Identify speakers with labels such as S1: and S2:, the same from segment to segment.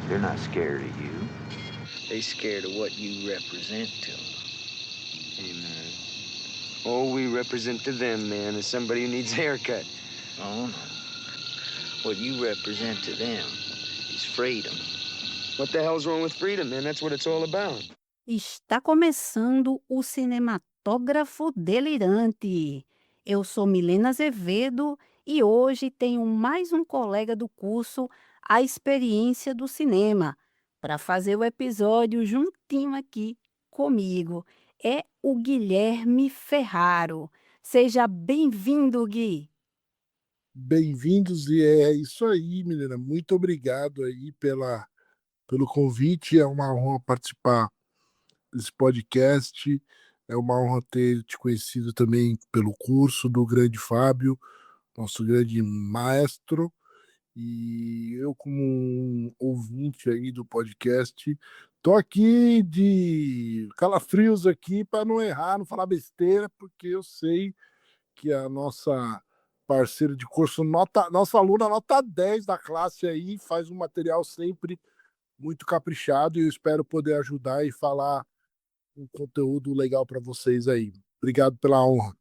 S1: They're not scared of you. They scared of what you represent to them. Hey, man. All we represent to them, man, is somebody who needs a haircut. Oh, no. What you represent to them is freedom. What the hell's wrong with freedom, man? That's what it's all about.
S2: Está começando o Cinematógrafo Delirante. Eu sou Milena Azevedo e hoje tenho mais um colega do curso A Experiência do Cinema para fazer o episódio juntinho aqui comigo. É o Guilherme Ferraro. Seja bem-vindo, Gui.
S3: Bem-vindos, e é isso aí, menina. Muito obrigado aí pelo convite. É uma honra participar desse podcast. É uma honra ter te conhecido também pelo curso do grande Fábio, nosso grande maestro. E eu, como um ouvinte aí do podcast, tô aqui de calafrios aqui para não errar, não falar besteira, porque eu sei que a nossa parceira de curso, nossa aluna nota 10 da classe aí, faz um material sempre muito caprichado e eu espero poder ajudar e falar um conteúdo legal para vocês aí. Obrigado pela honra.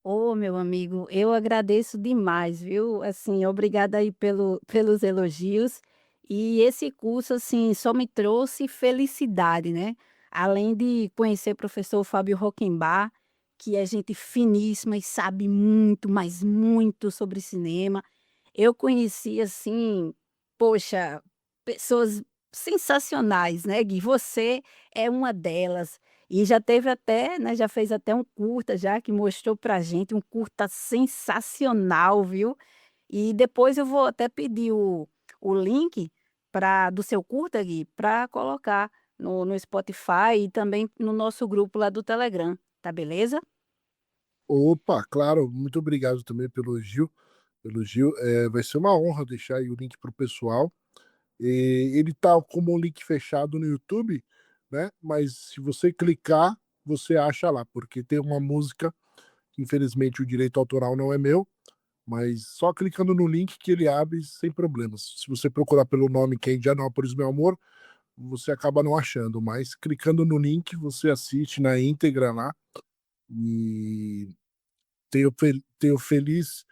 S2: Ô, meu amigo, eu agradeço demais, viu? Assim, obrigada aí pelos elogios. E esse curso, assim, só me trouxe felicidade, né? Além de conhecer o professor Fábio Rockenbach, que é gente finíssima e sabe muito, mas muito sobre cinema. Eu conheci, assim, poxa, pessoas sensacionais, né, Gui? Você é uma delas. E já teve até, né, já fez até um curta já que mostrou pra gente, um curta sensacional, viu. E depois eu vou até pedir o link do seu curta, Gui, para colocar no Spotify e também no nosso grupo lá do Telegram, tá beleza?
S3: Opa, claro, muito obrigado também pelo elogio. Elogio. Vai ser uma honra deixar aí o link para o pessoal. Ele tá como um link fechado no YouTube, né? Mas se você clicar, você acha lá, porque tem uma música, que infelizmente o direito autoral não é meu, mas só clicando no link que ele abre sem problemas. Se você procurar pelo nome, que é Indianópolis, meu amor, você acaba não achando, mas clicando no link você assiste na íntegra lá e tenho feliz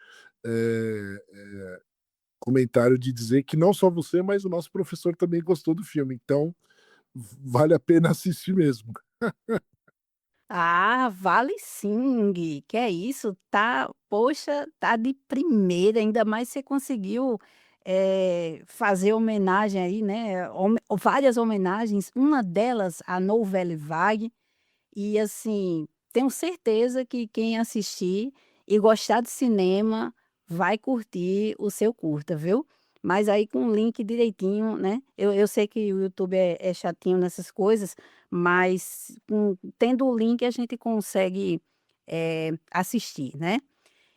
S3: é, comentário de dizer que não só você, mas o nosso professor também gostou do filme, então vale a pena assistir mesmo.
S2: Ah, vale sim, Gui, que é isso, tá, poxa, tá de primeira, ainda mais você conseguiu, fazer homenagem aí, né, várias homenagens, uma delas a Nouvelle Vague, e assim, tenho certeza que quem assistir e gostar de cinema vai curtir o seu curta, viu? Mas aí com o link direitinho, né? Eu sei que o YouTube é chatinho nessas coisas, mas tendo o link a gente consegue assistir, né?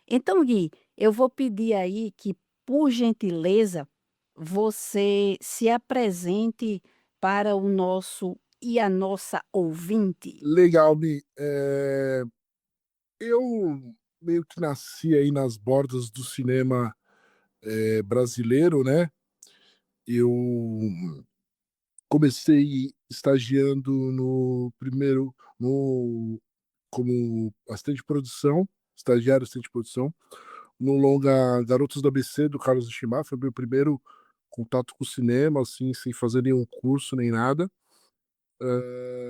S2: Então, Gui, eu vou pedir aí que, por gentileza, você se apresente para o nosso e a nossa ouvinte.
S3: Legal, Mi. Eu meio que nasci aí nas bordas do cinema brasileiro, né? Eu comecei estagiando no primeiro, no, como assistente de produção, estagiário assistente de produção, no longa Garotos do ABC, do Carlos Ishimar. Foi meu primeiro contato com o cinema, assim, sem fazer nenhum curso nem nada.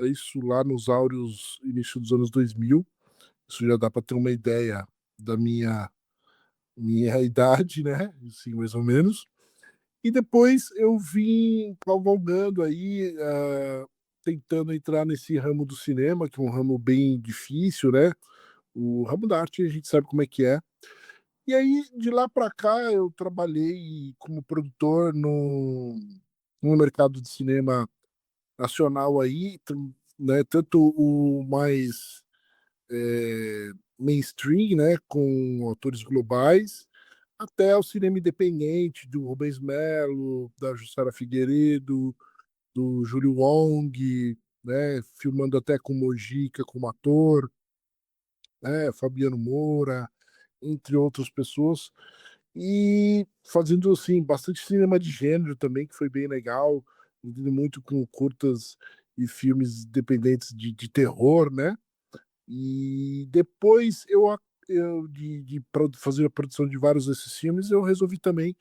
S3: Isso lá nos áureos, início dos anos 2000. Isso já dá para ter uma ideia da minha idade, né? Assim, mais ou menos. E depois eu vim cavalgando aí, tentando entrar nesse ramo do cinema, que é um ramo bem difícil, né? O ramo da arte a gente sabe como é que é. E aí, de lá para cá, eu trabalhei como produtor no mercado de cinema nacional aí, né? Tanto o mais mainstream, né? Com autores globais, até o cinema independente do Rubens Melo, da Jussara Figueiredo, do Júlio Wong, né, filmando até com Mojica como ator, né, Fabiano Moura, entre outras pessoas. e fazendo, assim, bastante cinema de gênero também, que foi bem legal, lido muito com curtas e filmes independentes de terror, né. E depois eu fazer a produção de vários desses filmes, eu resolvi também,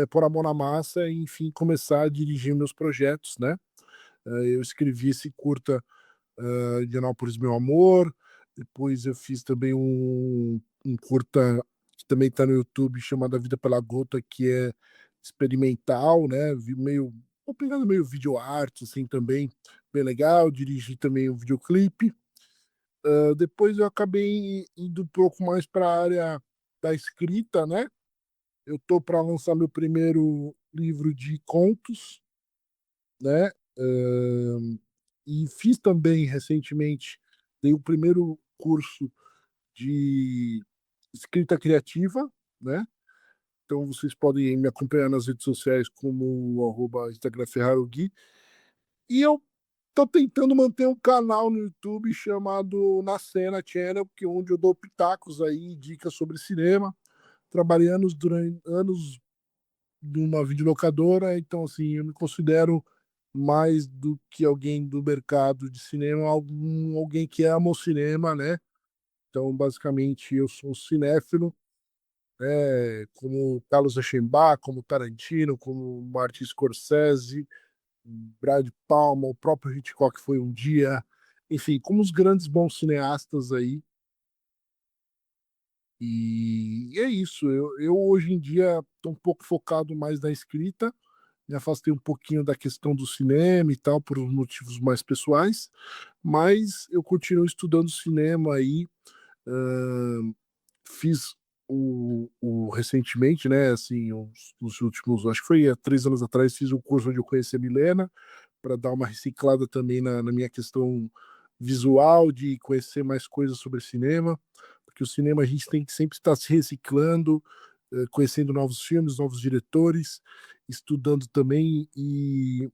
S3: pôr a mão na massa e, enfim, começar a dirigir meus projetos, né. Eu escrevi esse curta, Indianápolis Meu Amor, depois eu fiz também um curta que também está no YouTube, chamado A Vida pela Gota, que é experimental, né, meio uma pegada meio videoarte, assim, também, bem legal, dirigi também um videoclipe. Depois eu acabei indo um pouco mais para a área da escrita, né, eu tô para lançar meu primeiro livro de contos, né, e fiz também recentemente, dei o primeiro curso de escrita criativa, né, então vocês podem me acompanhar nas redes sociais como @Instagram Ferrarogui, e eu tô tentando manter um canal no YouTube chamado Na Cena Channel, que é onde eu dou pitacos aí, dicas sobre cinema. Trabalhei durante anos numa videolocadora, então assim, eu me considero mais do que alguém do mercado de cinema, alguém que ama o cinema, né. Então, basicamente, eu sou um cinéfilo, como Carlos Reichenbach, como Tarantino, como Martin Scorsese, Brad Palma, o próprio Hitchcock foi um dia, enfim, como os grandes bons cineastas aí. E é isso, eu hoje em dia estou um pouco focado mais na escrita, me afastei um pouquinho da questão do cinema e tal, por motivos mais pessoais, mas eu continuo estudando cinema aí. hã, Fiz recentemente, né, assim, os últimos, acho que foi há 3 anos atrás, fiz um curso onde eu conheci a Milena, para dar uma reciclada também na minha questão visual, de conhecer mais coisas sobre cinema, porque o cinema a gente tem que sempre estar se reciclando, conhecendo novos filmes, novos diretores, estudando também, e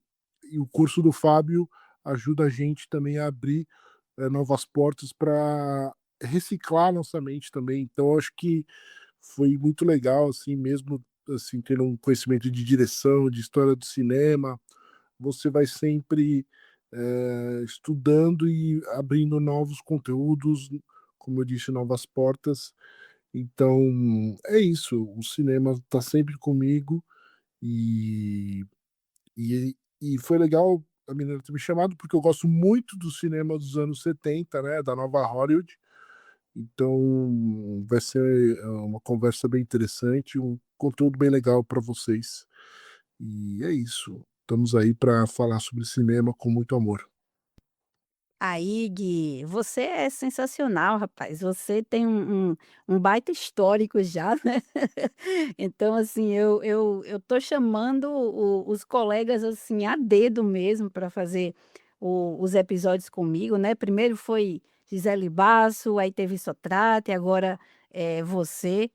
S3: o curso do Fábio ajuda a gente também a abrir, novas portas para reciclar nossa mente também. Então eu acho que foi muito legal, assim, mesmo, assim, tendo um conhecimento de direção, de história do cinema, você vai sempre, estudando e abrindo novos conteúdos, como eu disse, novas portas. Então, é isso, o cinema está sempre comigo, e e foi legal a menina ter me chamado, porque eu gosto muito do cinema dos anos 70, né, da nova Hollywood, então vai ser, uma conversa bem interessante, um conteúdo bem legal para vocês. E é isso, estamos aí para falar sobre cinema com muito amor.
S2: Aí, Gui, você é sensacional, rapaz. Você tem um baita histórico já, né. Então, assim, eu tô chamando os colegas, assim, a dedo mesmo para fazer os episódios comigo, né. Primeiro foi Gisele Basso, aí teve Sotrate, agora é você.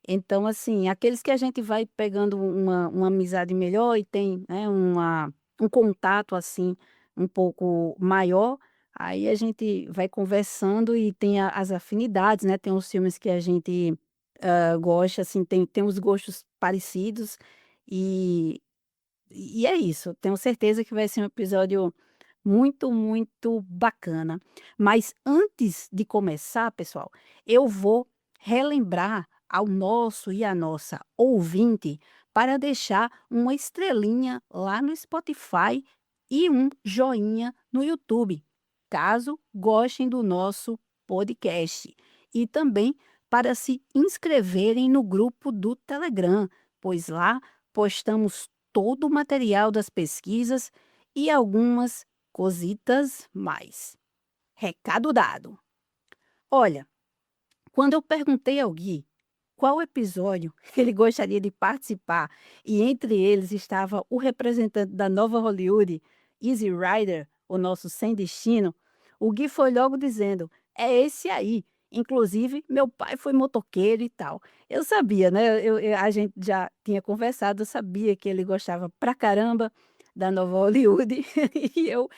S2: Então, assim, aqueles que a gente vai pegando uma amizade melhor e tem, né, um contato, assim, um pouco maior. Aí a gente vai conversando e tem as afinidades, né, tem os filmes que a gente, gosta, assim, tem os gostos parecidos, e e é isso, tenho certeza que vai ser um episódio muito, muito bacana. Mas antes de começar, pessoal, eu vou relembrar ao nosso e à nossa ouvinte para deixar uma estrelinha lá no Spotify e um joinha no YouTube, caso gostem do nosso podcast. E também para se inscreverem no grupo do Telegram, pois lá postamos todo o material das pesquisas e algumas cositas mais. Recado dado. Olha, quando eu perguntei ao Gui qual episódio que ele gostaria de participar, e entre eles estava o representante da nova Hollywood, Easy Rider, o nosso Sem Destino, o Gui foi logo dizendo: é esse aí. Inclusive, meu pai foi motoqueiro e tal. Eu sabia, né? A gente já tinha conversado, eu sabia que ele gostava pra caramba da nova Hollywood, e eu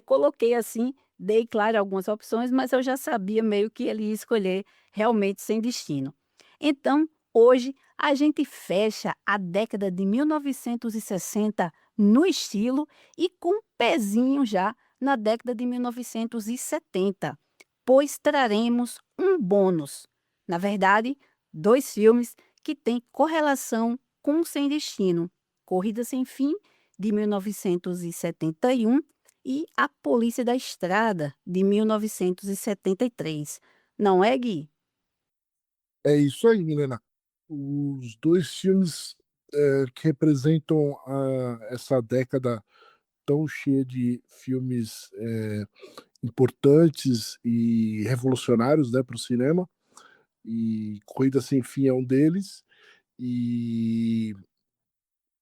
S2: coloquei assim, dei, claro, algumas opções, mas eu já sabia meio que ele ia escolher realmente Sem Destino. Então, hoje A gente fecha a década de 1960 no estilo e com um pezinho já na década de 1970, pois traremos um bônus. Na verdade, dois filmes que têm correlação com o Sem Destino: Corrida Sem Fim, de 1971, e A Polícia da Estrada, de 1973. Não é, Gui?
S3: É isso aí, Milena. Os dois filmes que representam essa década tão cheia de filmes importantes e revolucionários, né, para o cinema. E Corrida Sem Fim é um deles. E,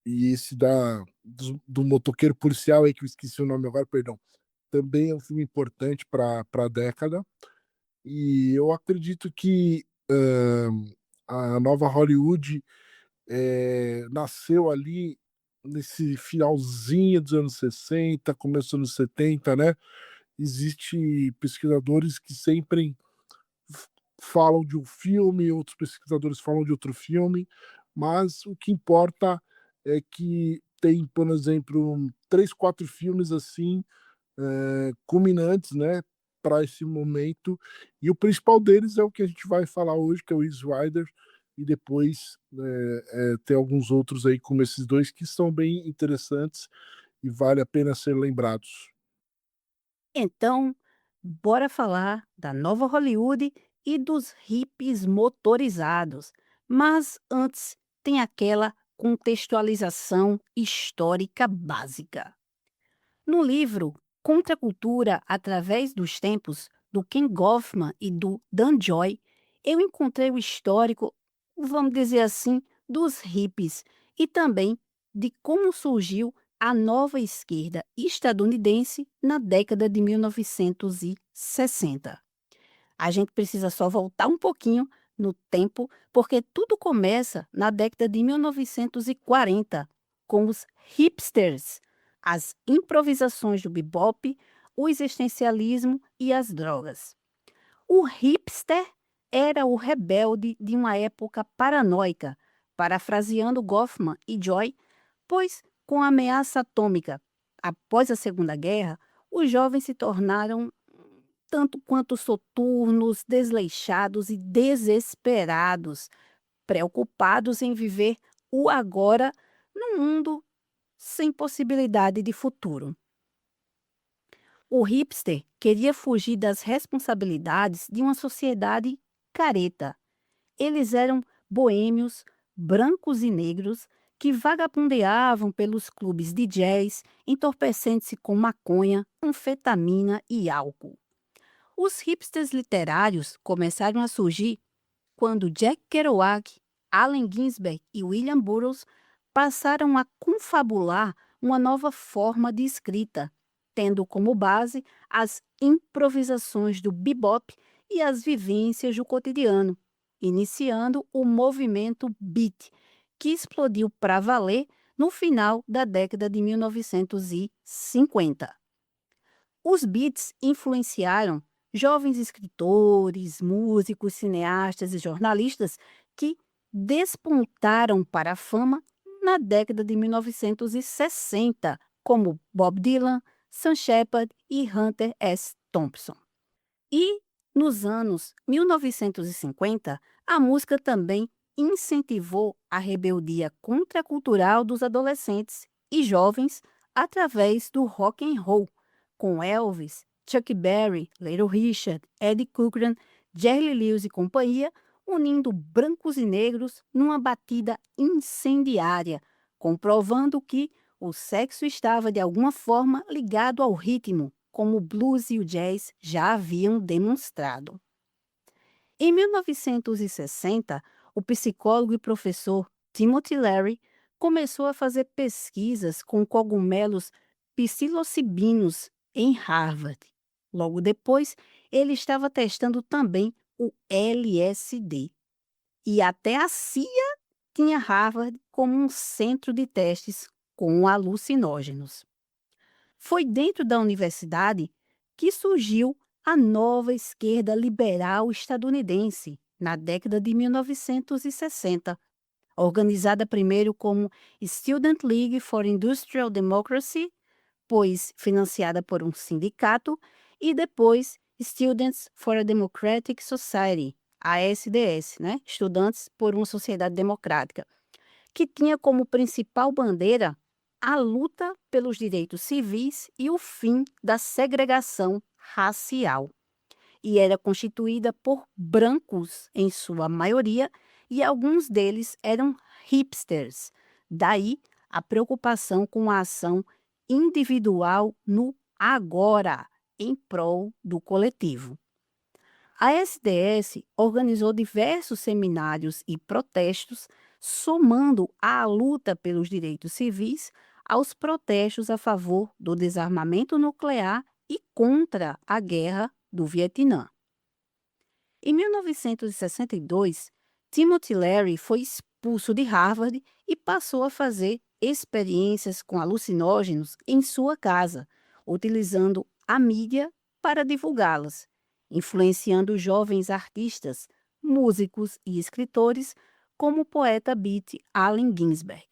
S3: e esse do motoqueiro policial aí, que eu esqueci o nome agora, perdão, também é um filme importante para a década. E eu acredito que a nova Hollywood nasceu ali nesse finalzinho dos anos 60, começo dos anos 70, né? Existem pesquisadores que sempre falam de um filme, outros pesquisadores falam de outro filme, mas o que importa é que tem, por exemplo, três, quatro filmes assim, culminantes, né, para esse momento, e o principal deles é o que a gente vai falar hoje, que é o Easy Rider, e depois tem alguns outros aí, como esses dois, que são bem interessantes e vale a pena ser lembrados.
S2: Então, bora falar da nova Hollywood e dos hippies motorizados. Mas antes, tem aquela contextualização histórica básica. No livro Contra a Cultura através dos Tempos, do Ken Goffman e do Dan Joy, eu encontrei o histórico, vamos dizer assim, dos hippies e também de como surgiu a nova esquerda estadunidense na década de 1960. A gente precisa só voltar um pouquinho no tempo, porque tudo começa na década de 1940, com os hipsters, as improvisações do bebop, o existencialismo e as drogas. O hipster era o rebelde de uma época paranoica, parafraseando Goffman e Joy, pois, com a ameaça atômica após a Segunda Guerra, os jovens se tornaram tanto quanto soturnos, desleixados e desesperados, preocupados em viver o agora num mundo sem possibilidade de futuro. O hipster queria fugir das responsabilidades de uma sociedade careta. Eles eram boêmios, brancos e negros, que vagabundeavam pelos clubes de jazz, entorpecendo-se com maconha, anfetamina e álcool. Os hipsters literários começaram a surgir quando Jack Kerouac, Allen Ginsberg e William Burroughs passaram a confabular uma nova forma de escrita, tendo como base as improvisações do bebop e as vivências do cotidiano, iniciando o movimento beat, que explodiu para valer no final da década de 1950. Os beats influenciaram jovens escritores, músicos, cineastas e jornalistas que despontaram para a fama na década de 1960, como Bob Dylan, Sam Shepard e Hunter S. Thompson. E, nos anos 1950, a música também incentivou a rebeldia contracultural dos adolescentes e jovens através do rock and roll, com Elvis, Chuck Berry, Little Richard, Eddie Cochran, Jerry Lee Lewis e companhia, unindo brancos e negros numa batida incendiária, comprovando que o sexo estava de alguma forma ligado ao ritmo, como o blues e o jazz já haviam demonstrado. Em 1960, o psicólogo e professor Timothy Leary começou a fazer pesquisas com cogumelos psilocibinos em Harvard. Logo depois, ele estava testando também o LSD. E até a CIA tinha Harvard como um centro de testes com alucinógenos. Foi dentro da universidade que surgiu a nova esquerda liberal estadunidense, na década de 1960. organizada primeiro como Student League for Industrial Democracy, pois financiada por um sindicato, e depois Students for a Democratic Society, ASDS, né? Estudantes por uma Sociedade Democrática, que tinha como principal bandeira a luta pelos direitos civis e o fim da segregação racial. E era constituída por brancos, em sua maioria, e alguns deles eram hipsters. Daí a preocupação com a ação individual no agora, em prol do coletivo. A SDS organizou diversos seminários e protestos, somando a luta pelos direitos civis aos protestos a favor do desarmamento nuclear e contra a guerra do Vietnã. Em 1962, Timothy Leary foi expulso de Harvard e passou a fazer experiências com alucinógenos em sua casa, utilizando a mídia para divulgá-las, influenciando jovens artistas, músicos e escritores como o poeta beat Allen Ginsberg.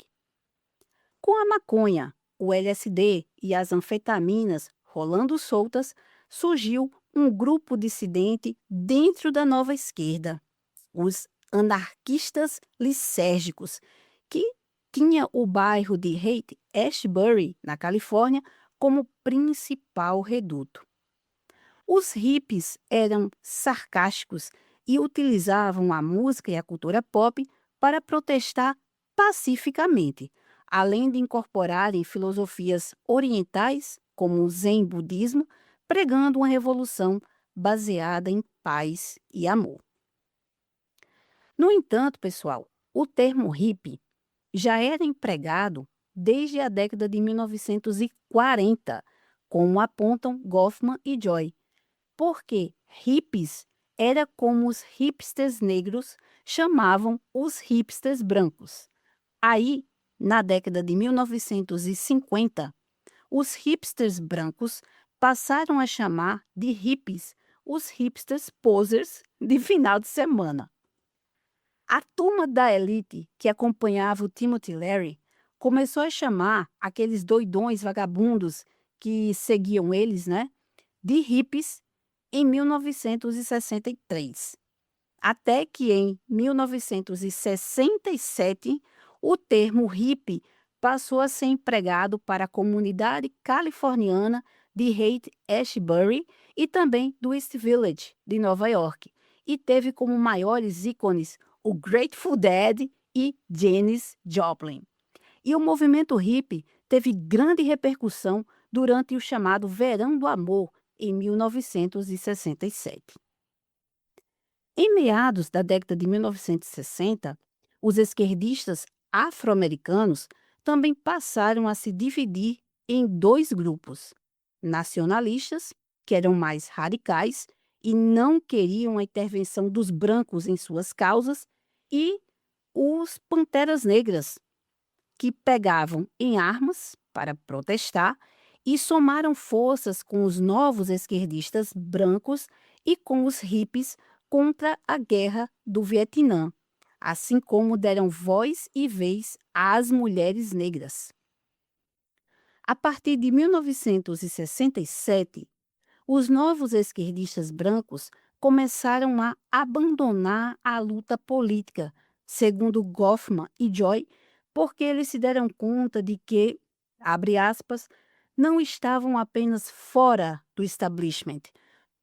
S2: Com a maconha, o LSD e as anfetaminas rolando soltas, surgiu um grupo dissidente dentro da nova esquerda, os anarquistas lisérgicos, que tinha o bairro de Haight-Ashbury, na Califórnia, como principal reduto. Os hippies eram sarcásticos e utilizavam a música e a cultura pop para protestar pacificamente, além de incorporarem filosofias orientais, como o Zen budismo, pregando uma revolução baseada em paz e amor. No entanto, pessoal, o termo hippie já era empregado desde a década de 1940, como apontam Goffman e Joy, porque hippies era como os hipsters negros chamavam os hipsters brancos. Aí, na década de 1950, os hipsters brancos passaram a chamar de hippies os hipsters posers de final de semana. A turma da elite que acompanhava o Timothy Leary começou a chamar aqueles doidões vagabundos que seguiam eles, né, de hippies em 1963. Até que em 1967 o termo hippie passou a ser empregado para a comunidade californiana de Haight-Ashbury e também do East Village, de Nova York, e teve como maiores ícones o Grateful Dead e Janis Joplin. E o movimento hippie teve grande repercussão durante o chamado Verão do Amor, em 1967. Em meados da década de 1960, os esquerdistas afro-americanos também passaram a se dividir em dois grupos: nacionalistas, que eram mais radicais e não queriam a intervenção dos brancos em suas causas, e os panteras negras, que pegavam em armas para protestar e somaram forças com os novos esquerdistas brancos e com os hippies contra a guerra do Vietnã, assim como deram voz e vez às mulheres negras. A partir de 1967, os novos esquerdistas brancos começaram a abandonar a luta política, segundo Goffman e Joy, porque eles se deram conta de que, abre aspas, não estavam apenas fora do establishment,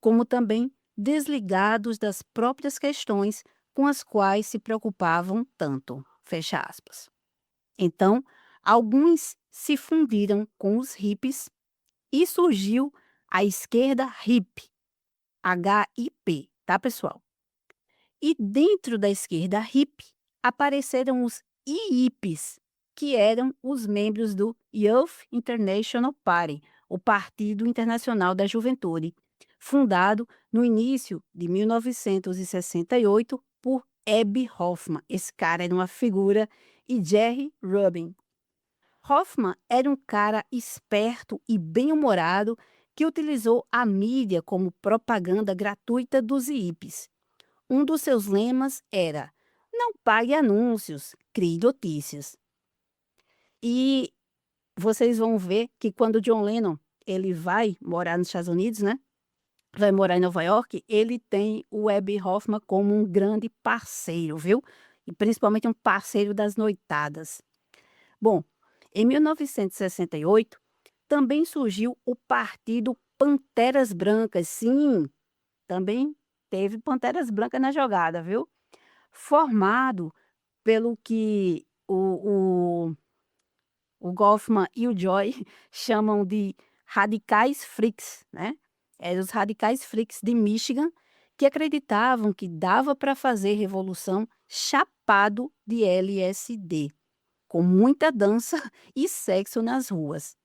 S2: como também desligados das próprias questões com as quais se preocupavam tanto, fecha aspas. Então, alguns se fundiram com os hippies e surgiu a esquerda hippie, HIP, tá, pessoal? E dentro da esquerda hippie apareceram os IIPs, que eram os membros do Youth International Party, o Partido Internacional da Juventude, fundado no início de 1968 por Abbie Hoffman. Esse cara era uma figura, e Jerry Rubin. Hoffman era um cara esperto e bem-humorado que utilizou a mídia como propaganda gratuita dos hippies. Um dos seus lemas era: Não pague anúncios, crie notícias. E vocês vão ver que quando John Lennon, ele vai morar nos Estados Unidos, né, vai morar em Nova York, ele tem o Abbie Hoffman como um grande parceiro, viu, e principalmente um parceiro das noitadas. Bom, em 1968, também surgiu o Partido Panteras Brancas. Sim, também teve Panteras Brancas na jogada, viu? Formado pelo que o Goffman e o Joy chamam de radicais freaks, né? Eram os radicais freaks de Michigan que acreditavam que dava para fazer revolução chapado de LSD, com muita dança e sexo nas ruas.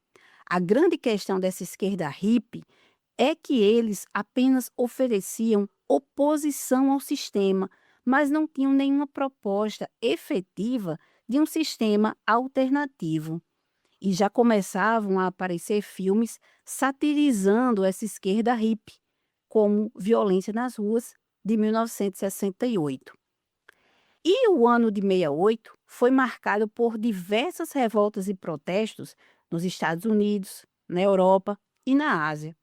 S2: A grande questão dessa esquerda hippie é que eles apenas ofereciam oposição ao sistema, mas não tinham nenhuma proposta efetiva de um sistema alternativo. E já começavam a aparecer filmes satirizando essa esquerda hippie, como Violência nas Ruas, de 1968. E o ano de 68 foi marcado por diversas revoltas e protestos nos Estados Unidos, na Europa e na Ásia,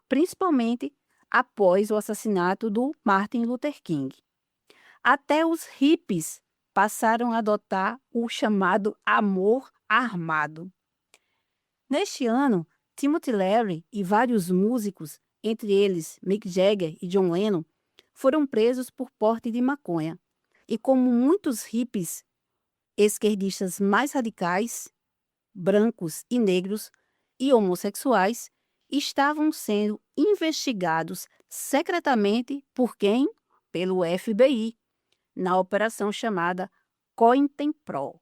S2: principalmente após o assassinato do Martin Luther King. Até os hippies passaram a adotar o chamado amor armado. Neste ano, Timothy Leary e vários músicos, entre eles Mick Jagger e John Lennon, foram presos por porte de maconha. E como muitos hippies esquerdistas mais radicais, brancos e negros e homossexuais, estavam sendo investigados secretamente por quem? Pelo FBI, na operação chamada COINTELPRO.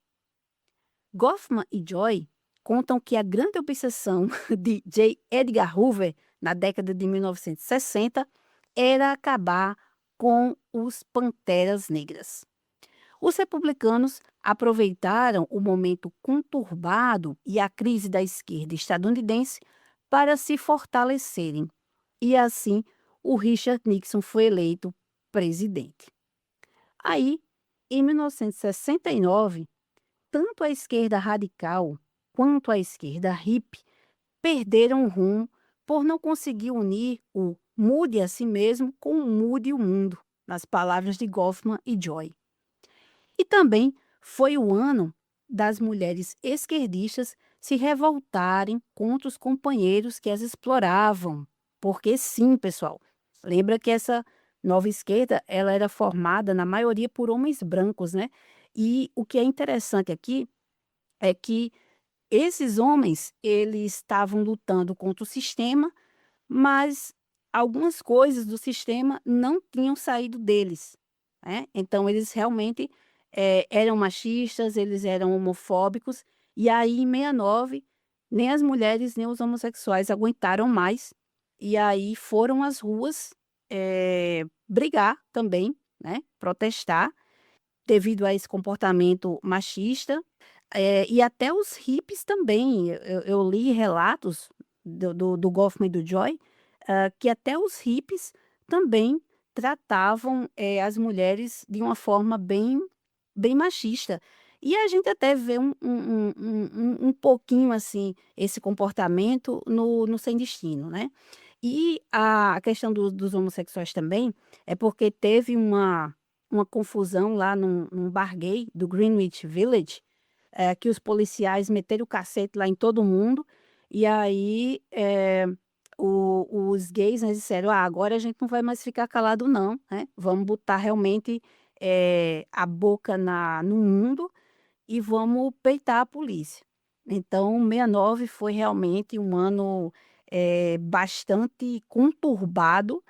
S2: Goffman e Joy contam que a grande obsessão de J. Edgar Hoover, na década de 1960, era acabar com os Panteras Negras. Os republicanos aproveitaram o momento conturbado e a crise da esquerda estadunidense para se fortalecerem, e assim o Richard Nixon foi eleito presidente. Aí, em 1969, tanto a esquerda radical quanto a esquerda hippie perderam o rumo por não conseguir unir o mude a si mesmo com o mude o mundo, nas palavras de Goffman e Joy. E também foi o ano das mulheres esquerdistas se revoltarem contra os companheiros que as exploravam. Porque sim, pessoal, lembra que essa nova esquerda, ela era formada na maioria por homens brancos, né? E o que é interessante aqui é que esses homens, eles estavam lutando contra o sistema, mas algumas coisas do sistema não tinham saído deles, né? Então eles realmente, eram machistas, eles eram homofóbicos, e aí em 69 nem as mulheres nem os homossexuais aguentaram mais, e aí foram às ruas, brigar também, né, protestar, devido a esse comportamento machista, e até os hippies também, eu li relatos do Goffman e do Joy, que até os hippies também tratavam, as mulheres de uma forma bem machista. E a gente até vê um pouquinho, assim, esse comportamento no Sem Destino, né. E a questão dos homossexuais também, é porque teve uma confusão lá num bar gay do Greenwich Village, que os policiais meteram o cacete lá em todo mundo, e aí, os gays, né, disseram: "Ah, agora a gente não vai mais ficar calado não, né, vamos botar realmente, a boca no mundo e vamos peitar a polícia". Então 69 foi realmente um ano, bastante conturbado,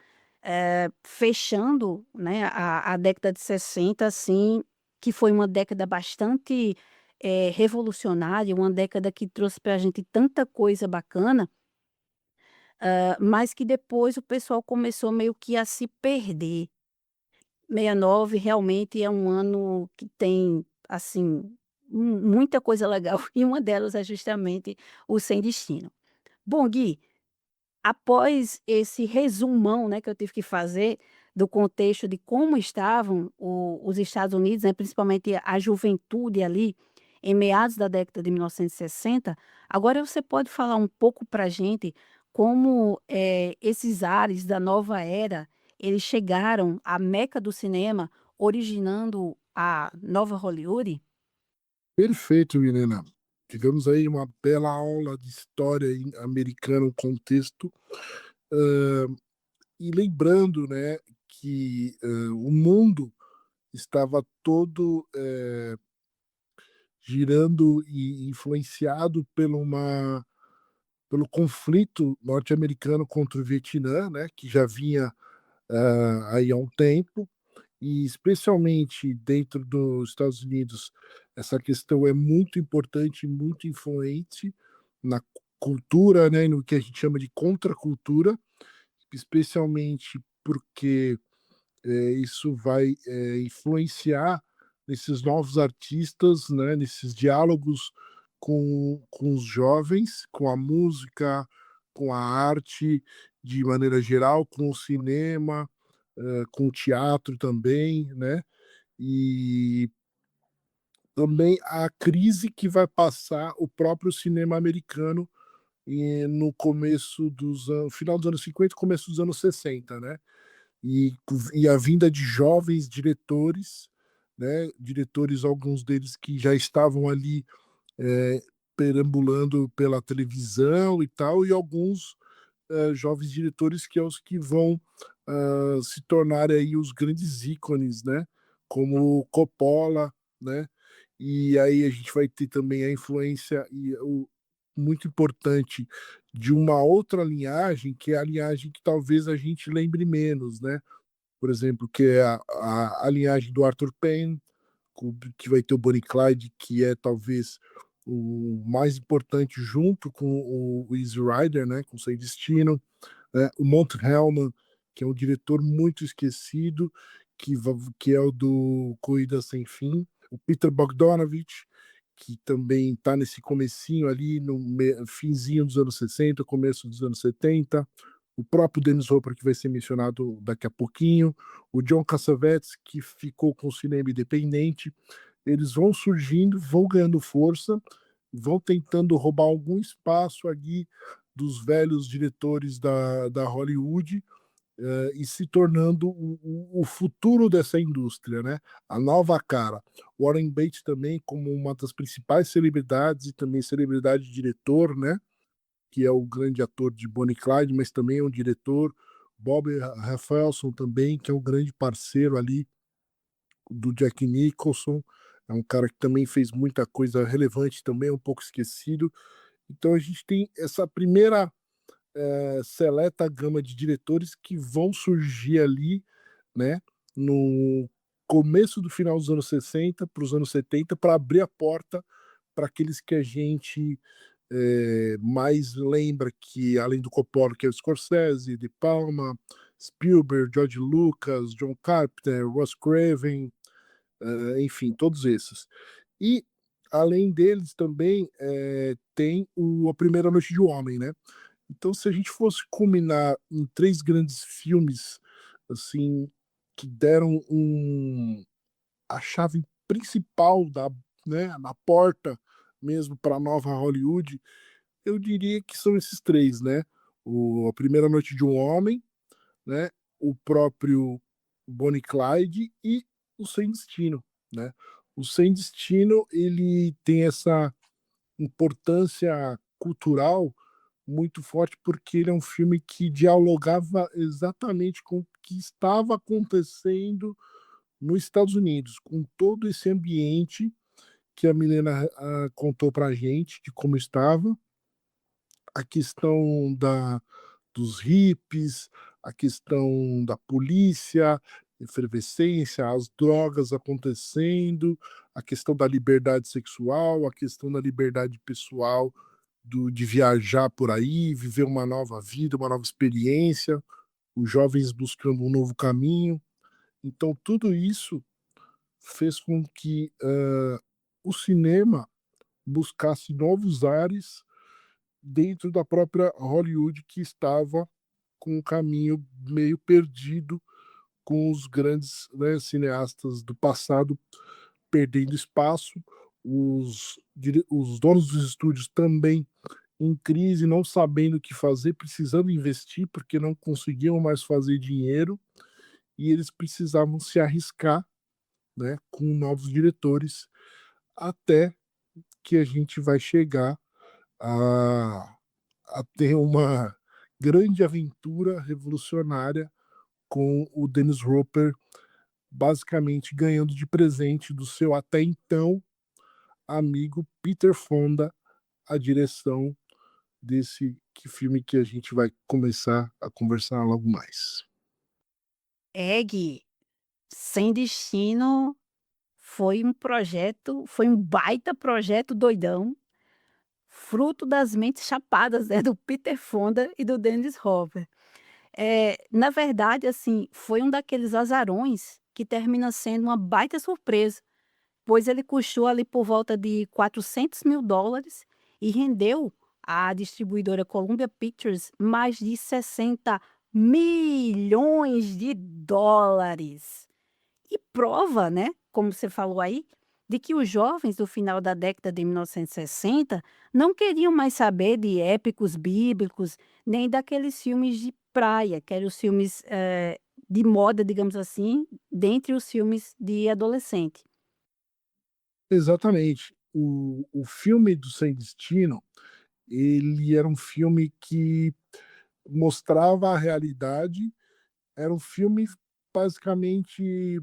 S2: fechando, né, a década de 60, assim, que foi uma década bastante, revolucionária, uma década que trouxe para a gente tanta coisa bacana, mas que depois o pessoal começou meio que a se perder. 69 realmente é um ano que tem, assim, muita coisa legal e uma delas é justamente o Sem Destino. Bom, Gui, após esse resumão, né, que eu tive que fazer do contexto de como estavam os Estados Unidos, né, principalmente a juventude ali, em meados da década de 1960. Agora você pode falar um pouco para a gente como esses ares da nova era, eles chegaram à meca do cinema, originando a nova Hollywood?
S3: Perfeito, Milena. Tivemos aí uma bela aula de história americana, um contexto. hã, e lembrando, né, que o mundo estava todo girando e influenciado pelo conflito norte-americano contra o Vietnã, né, que já vinha aí há um tempo, e especialmente dentro dos Estados Unidos, essa questão é muito importante, muito influente na cultura, né, no que a gente chama de contracultura, especialmente porque isso vai influenciar nesses novos artistas, né, nesses diálogos com os jovens, com a música, com a arte de maneira geral, com o cinema, com o teatro também, né? E também a crise que vai passar o próprio cinema americano no começo final dos anos 50, começo dos anos 60, né? E a vinda de jovens diretores, né, diretores, alguns deles que já estavam ali eh, perambulando pela televisão e tal, e alguns jovens diretores que é os que vão se tornar aí os grandes ícones, né, como Coppola, né, e aí a gente vai ter também a influência muito importante de uma outra linhagem, que é a linhagem que talvez a gente lembre menos, né, por exemplo, que é a linhagem do Arthur Penn, que vai ter o Bonnie Clyde, que é talvez o mais importante junto com o Easy Rider, né, com Sem Destino, né, o Mont Hellman, que é um diretor muito esquecido, que é o do Corrida Sem Fim, o Peter Bogdanovich, que também está nesse comecinho ali, no finzinho dos anos 60, começo dos anos 70, o próprio Dennis Hopper, que vai ser mencionado daqui a pouquinho, o John Cassavetes, que ficou com o cinema independente. Eles vão surgindo, vão ganhando força, vão tentando roubar algum espaço ali dos velhos diretores da Hollywood, e se tornando o futuro dessa indústria, né? A nova cara. Warren Beatty também como uma das principais celebridades e também celebridade de diretor, né? Que é o grande ator de Bonnie e Clyde, mas também é um diretor. Bob Rafelson também, que é um grande parceiro ali do Jack Nicholson. É um cara que também fez muita coisa relevante, também é um pouco esquecido. Então a gente tem essa primeira seleta gama de diretores que vão surgir ali, né, no começo do final dos anos 60 para os anos 70, para abrir a porta para aqueles que a gente mais lembra, que além do Coppola, que é o Scorsese, De Palma, Spielberg, George Lucas, John Carpenter, Wes Craven, enfim, todos esses. E além deles também tem A Primeira Noite de um Homem, né? Então, se a gente fosse combinar em três grandes filmes, assim, que deram a chave principal né, na porta mesmo para a nova Hollywood, eu diria que são esses três, né? A Primeira Noite de um Homem, né? O próprio Bonnie e Clyde e o Sem Destino, né? O Sem Destino, ele tem essa importância cultural muito forte, porque ele é um filme que dialogava exatamente com o que estava acontecendo nos Estados Unidos, com todo esse ambiente que a Milena contou pra gente de como estava, a questão dos hippies, a questão da polícia, efervescência, as drogas acontecendo, a questão da liberdade sexual, a questão da liberdade pessoal, de viajar por aí, viver uma nova vida, uma nova experiência, os jovens buscando um novo caminho. Então, tudo isso fez com que o cinema buscasse novos ares dentro da própria Hollywood, que estava com um caminho meio perdido com os grandes, né, cineastas do passado perdendo espaço, os donos dos estúdios também em crise, não sabendo o que fazer, precisando investir, porque não conseguiam mais fazer dinheiro, e eles precisavam se arriscar, né, com novos diretores, até que a gente vai chegar a ter uma grande aventura revolucionária com o Dennis Hopper, basicamente ganhando de presente do seu até então amigo Peter Fonda a direção desse filme que a gente vai começar a conversar logo mais.
S2: Egg, Sem Destino foi um baita projeto doidão, fruto das mentes chapadas, né, do Peter Fonda e do Dennis Hopper. Na verdade, assim, foi um daqueles azarões que termina sendo uma baita surpresa, pois ele custou ali por volta de $400.000 e rendeu à distribuidora Columbia Pictures mais de US$ 60 milhões. E prova, né, como você falou aí, de que os jovens do final da década de 1960 não queriam mais saber de épicos bíblicos, nem daqueles filmes de praia, que eram os filmes, de moda, digamos assim, dentre os filmes de adolescente.
S3: Exatamente. O filme do Sem Destino, ele era um filme que mostrava a realidade, era um filme basicamente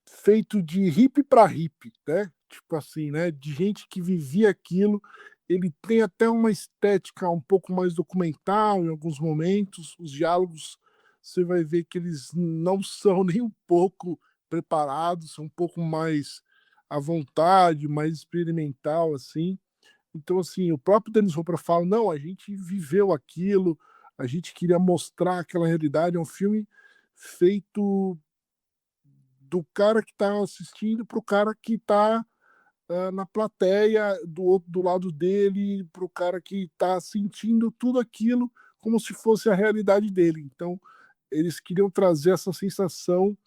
S3: feito de hippie para hippie, né, tipo assim, né, de gente que vivia aquilo. Ele tem até uma estética um pouco mais documental em alguns momentos, os diálogos você vai ver que eles não são nem um pouco preparados, são um pouco mais à vontade, mais experimental, assim. Então, assim, o próprio Dennis Hopper fala: "Não, a gente viveu aquilo, a gente queria mostrar aquela realidade", é um filme feito do cara que está assistindo para o cara que está, na plateia, do lado dele, para o cara que está sentindo tudo aquilo como se fosse a realidade dele. Então, eles queriam trazer essa sensação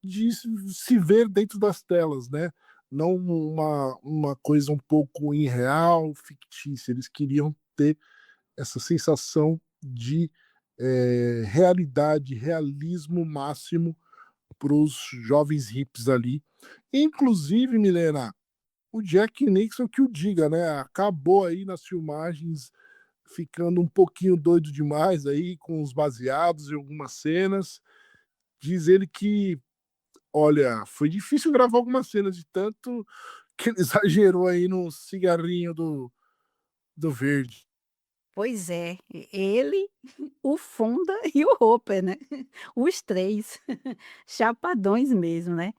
S3: de se ver dentro das telas, né, não uma coisa um pouco irreal, fictícia, eles queriam ter essa sensação de, realidade, realismo máximo para os jovens hippies ali. Inclusive, Milena, o Jack Nixon que o diga, né, acabou aí nas filmagens ficando um pouquinho doido demais aí com os baseados em algumas cenas. Diz ele que, olha, foi difícil gravar algumas cenas de tanto que ele exagerou aí no cigarrinho do verde.
S2: Pois é, ele, o Fonda e o Hopper, né, os 3 chapadões mesmo, né.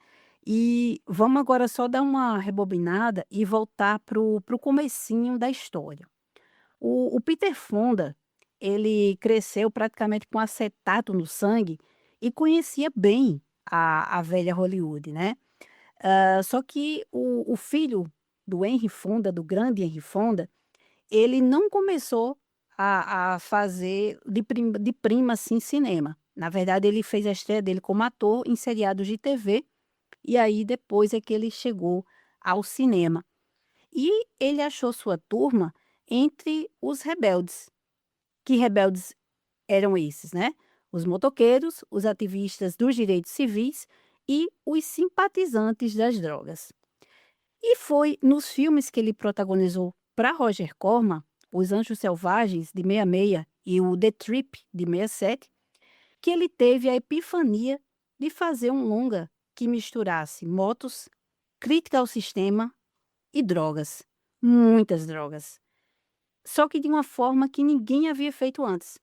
S2: E vamos agora só dar uma rebobinada e voltar pro comecinho da história. O Peter Fonda, ele cresceu praticamente com acetato no sangue e conhecia bem a velha Hollywood, né. Só que o filho do Henry Fonda, do grande Henry Fonda, ele não começou a fazer de prima, assim, cinema. Na verdade, ele fez a estreia dele como ator em seriados de TV, e aí depois é que ele chegou ao cinema. E ele achou sua turma entre os rebeldes. Que rebeldes eram esses, né? Os motoqueiros, os ativistas dos direitos civis e os simpatizantes das drogas. E foi nos filmes que ele protagonizou para Roger Corman, Os Anjos Selvagens, de 66, e o The Trip, de 67, que ele teve a epifania de fazer um longa que misturasse motos, crítica ao sistema e drogas. Muitas drogas. Só que de uma forma que ninguém havia feito antes.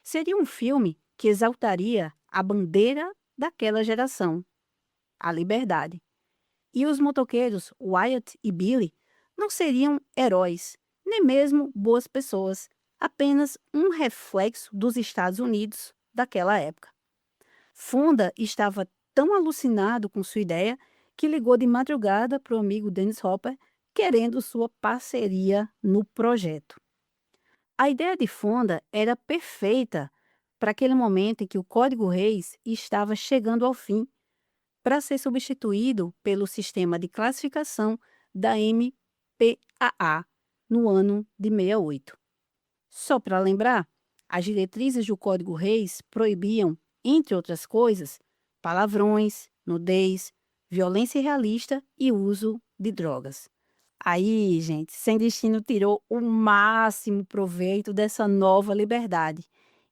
S2: Seria um filme que exaltaria a bandeira daquela geração, a liberdade. E os motoqueiros, Wyatt e Billy, não seriam heróis, nem mesmo boas pessoas, apenas um reflexo dos Estados Unidos daquela época. Fonda estava tão alucinado com sua ideia que ligou de madrugada para o amigo Dennis Hopper, querendo sua parceria no projeto. A ideia de Fonda era perfeita para aquele momento em que o Código Reis estava chegando ao fim para ser substituído pelo sistema de classificação da MPAA no ano de 68. Só para lembrar, as diretrizes do Código Reis proibiam, entre outras coisas, palavrões, nudez, violência irrealista e uso de drogas. Aí, gente, Sem Destino tirou o máximo proveito dessa nova liberdade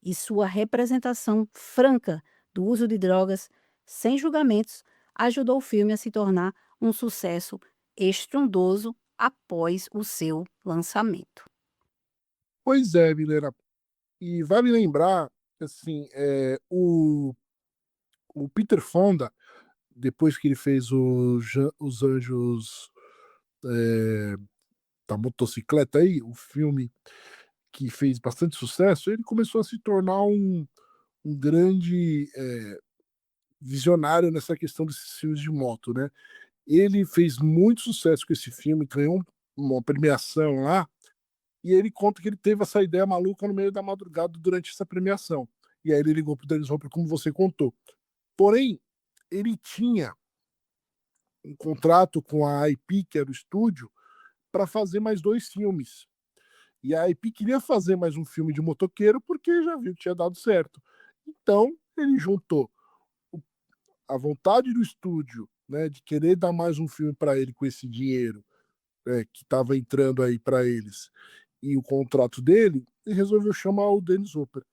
S2: e sua representação franca do uso de drogas, sem julgamentos, ajudou o filme a se tornar um sucesso estrondoso após o seu lançamento.
S3: Pois é, Milena. E vale lembrar, assim, o Peter Fonda, depois que ele fez Os Anjos da Motocicleta aí, o filme que fez bastante sucesso, ele começou a se tornar um grande visionário nessa questão desses filmes de moto, né? Ele fez muito sucesso com esse filme, ganhou uma premiação lá, e ele conta que ele teve essa ideia maluca no meio da madrugada durante essa premiação. E aí ele ligou pro Dennis Hopper, como você contou. Porém, ele tinha um contrato com a IP, que era o estúdio, para fazer mais 2 filmes. E a IP queria fazer mais um filme de motoqueiro porque já viu que tinha dado certo. Então, ele juntou a vontade do estúdio, né, de querer dar mais um filme para ele com esse dinheiro, que estava entrando aí para eles, e o contrato dele, e resolveu chamar o Dennis Hopper.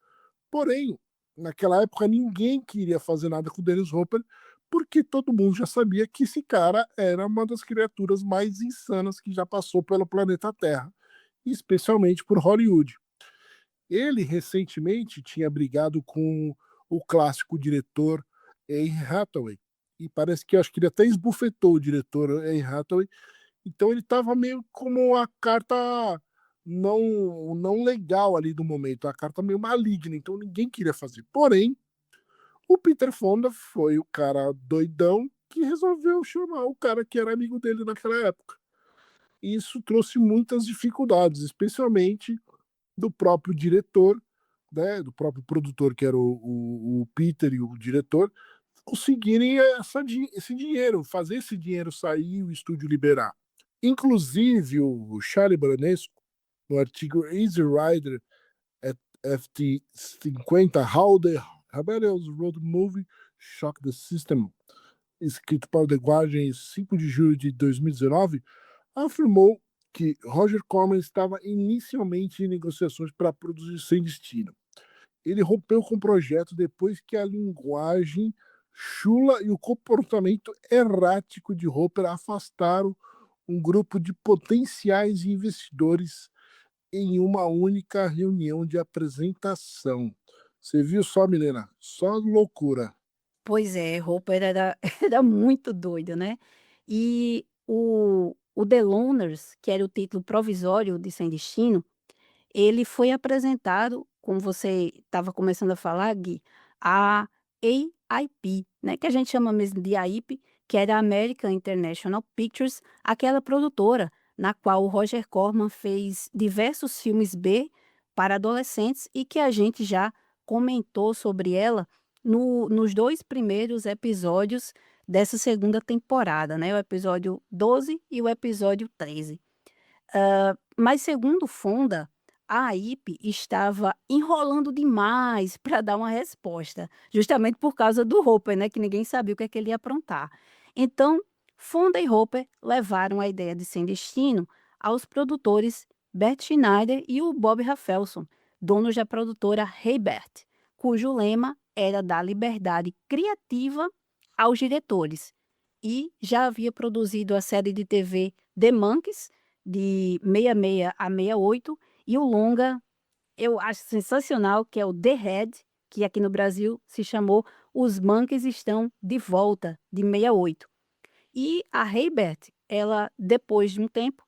S3: Porém, naquela época ninguém queria fazer nada com o Dennis Hopper, porque todo mundo já sabia que esse cara era uma das criaturas mais insanas que já passou pelo planeta Terra, especialmente por Hollywood. Ele recentemente tinha brigado com o clássico diretor Anne Hathaway, e parece que acho que ele até esbufetou o diretor Anne Hathaway. Então ele estava meio como a carta não legal ali do momento, a carta meio maligna, então ninguém queria fazer. Porém, o Peter Fonda foi o cara doidão que resolveu chamar o cara que era amigo dele naquela época. E isso trouxe muitas dificuldades, especialmente do próprio diretor, né, do próprio produtor, que era o Peter, e o diretor, conseguirem esse dinheiro, fazer esse dinheiro sair e o estúdio liberar. Inclusive, o Charlie Branesco, no artigo Easy Rider at FT50, How the Rebellious Road Movie Shocked the System, escrito para o The Guardian em 5 de julho de 2019, afirmou que Roger Corman estava inicialmente em negociações para produzir Sem Destino. Ele rompeu com o projeto depois que a linguagem chula e o comportamento errático de Hopper afastaram um grupo de potenciais investidores em uma única reunião de apresentação. Você viu só, Milena? Só loucura.
S2: Pois é, Hopper era era muito doido, né. E o The Loners, que era o título provisório de Sem Destino, ele foi apresentado, como você estava começando a falar, Gui, a AIP, né, que a gente chama mesmo de AIP, que era a American International Pictures, aquela produtora na qual o Roger Corman fez diversos filmes B para adolescentes e que a gente já comentou sobre ela nos 2 primeiros episódios dessa segunda temporada, né, o episódio 12 e o episódio 13. Mas segundo Fonda, a AIP estava enrolando demais para dar uma resposta, justamente por causa do Hopper, né, que ninguém sabia o que é que ele ia aprontar. Então, Fonda e Hopper levaram a ideia de Sem Destino aos produtores Bert Schneider e o Bob Rafelson, donos da produtora Hey Bert, cujo lema era dar liberdade criativa aos diretores. E já havia produzido a série de TV The Monkees, de 66 a 68, e o longa, eu acho sensacional, que é o The Head, que aqui no Brasil se chamou Os Monkees Estão de Volta, de 68. E a Heybert, ela, depois de um tempo,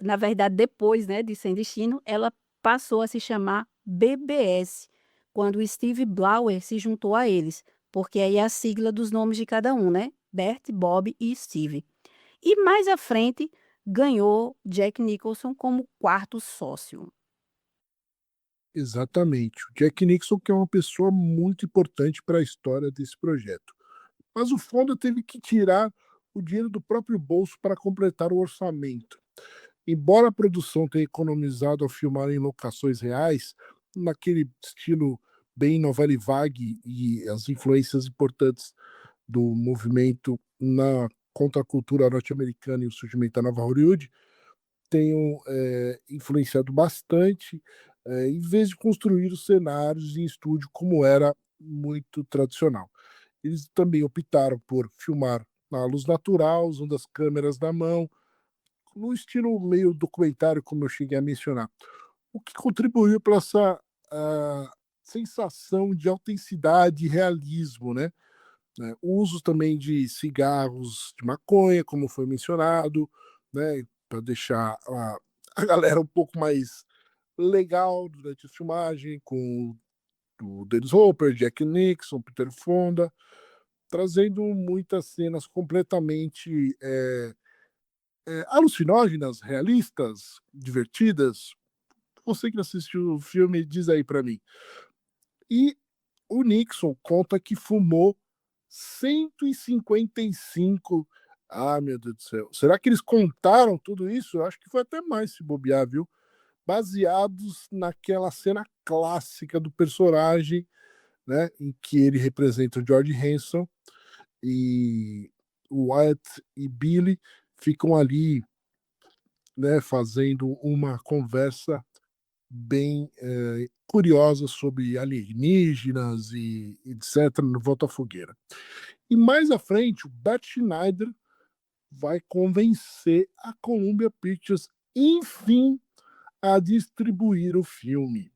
S2: na verdade depois, né, de Sem Destino, ela passou a se chamar BBS, quando o Steve Blauer se juntou a eles, porque aí é a sigla dos nomes de cada um, né? Bert, Bob e Steve. E mais à frente, ganhou Jack Nicholson como quarto sócio.
S3: Exatamente. O Jack Nixon que é uma pessoa muito importante para a história desse projeto. Mas o Fonda teve que tirar o dinheiro do próprio bolso para completar o orçamento. Embora a produção tenha economizado ao filmar em locações reais, naquele estilo bem novela e vague e as influências importantes do movimento na contracultura norte-americana e o surgimento da nova Hollywood tenham influenciado bastante, em vez de construir os cenários em estúdio como era muito tradicional. Eles também optaram por filmar na luz natural, usando as câmeras na mão, no estilo meio documentário, como eu cheguei a mencionar. O que contribuiu para essa sensação de autenticidade e realismo, né? O uso também de cigarros de maconha, como foi mencionado, né? Para deixar a galera um pouco mais legal durante a filmagem, com o Dennis Hopper, Jack Nixon, Peter Fonda, trazendo muitas cenas completamente alucinógenas, realistas, divertidas. Você que não assistiu o filme, diz aí para mim. E o Nixon conta que fumou 155. Ah, meu Deus do céu. Será que eles contaram tudo isso? Eu acho que foi até mais se bobear, viu? Baseados naquela cena clássica do personagem, né, em que ele representa o George Hanson e o Wyatt e Billy ficam ali, né, fazendo uma conversa bem curiosa sobre alienígenas e etc. no Volta à Fogueira. E mais à frente, o Bert Schneider vai convencer a Columbia Pictures, enfim, a distribuir o filme.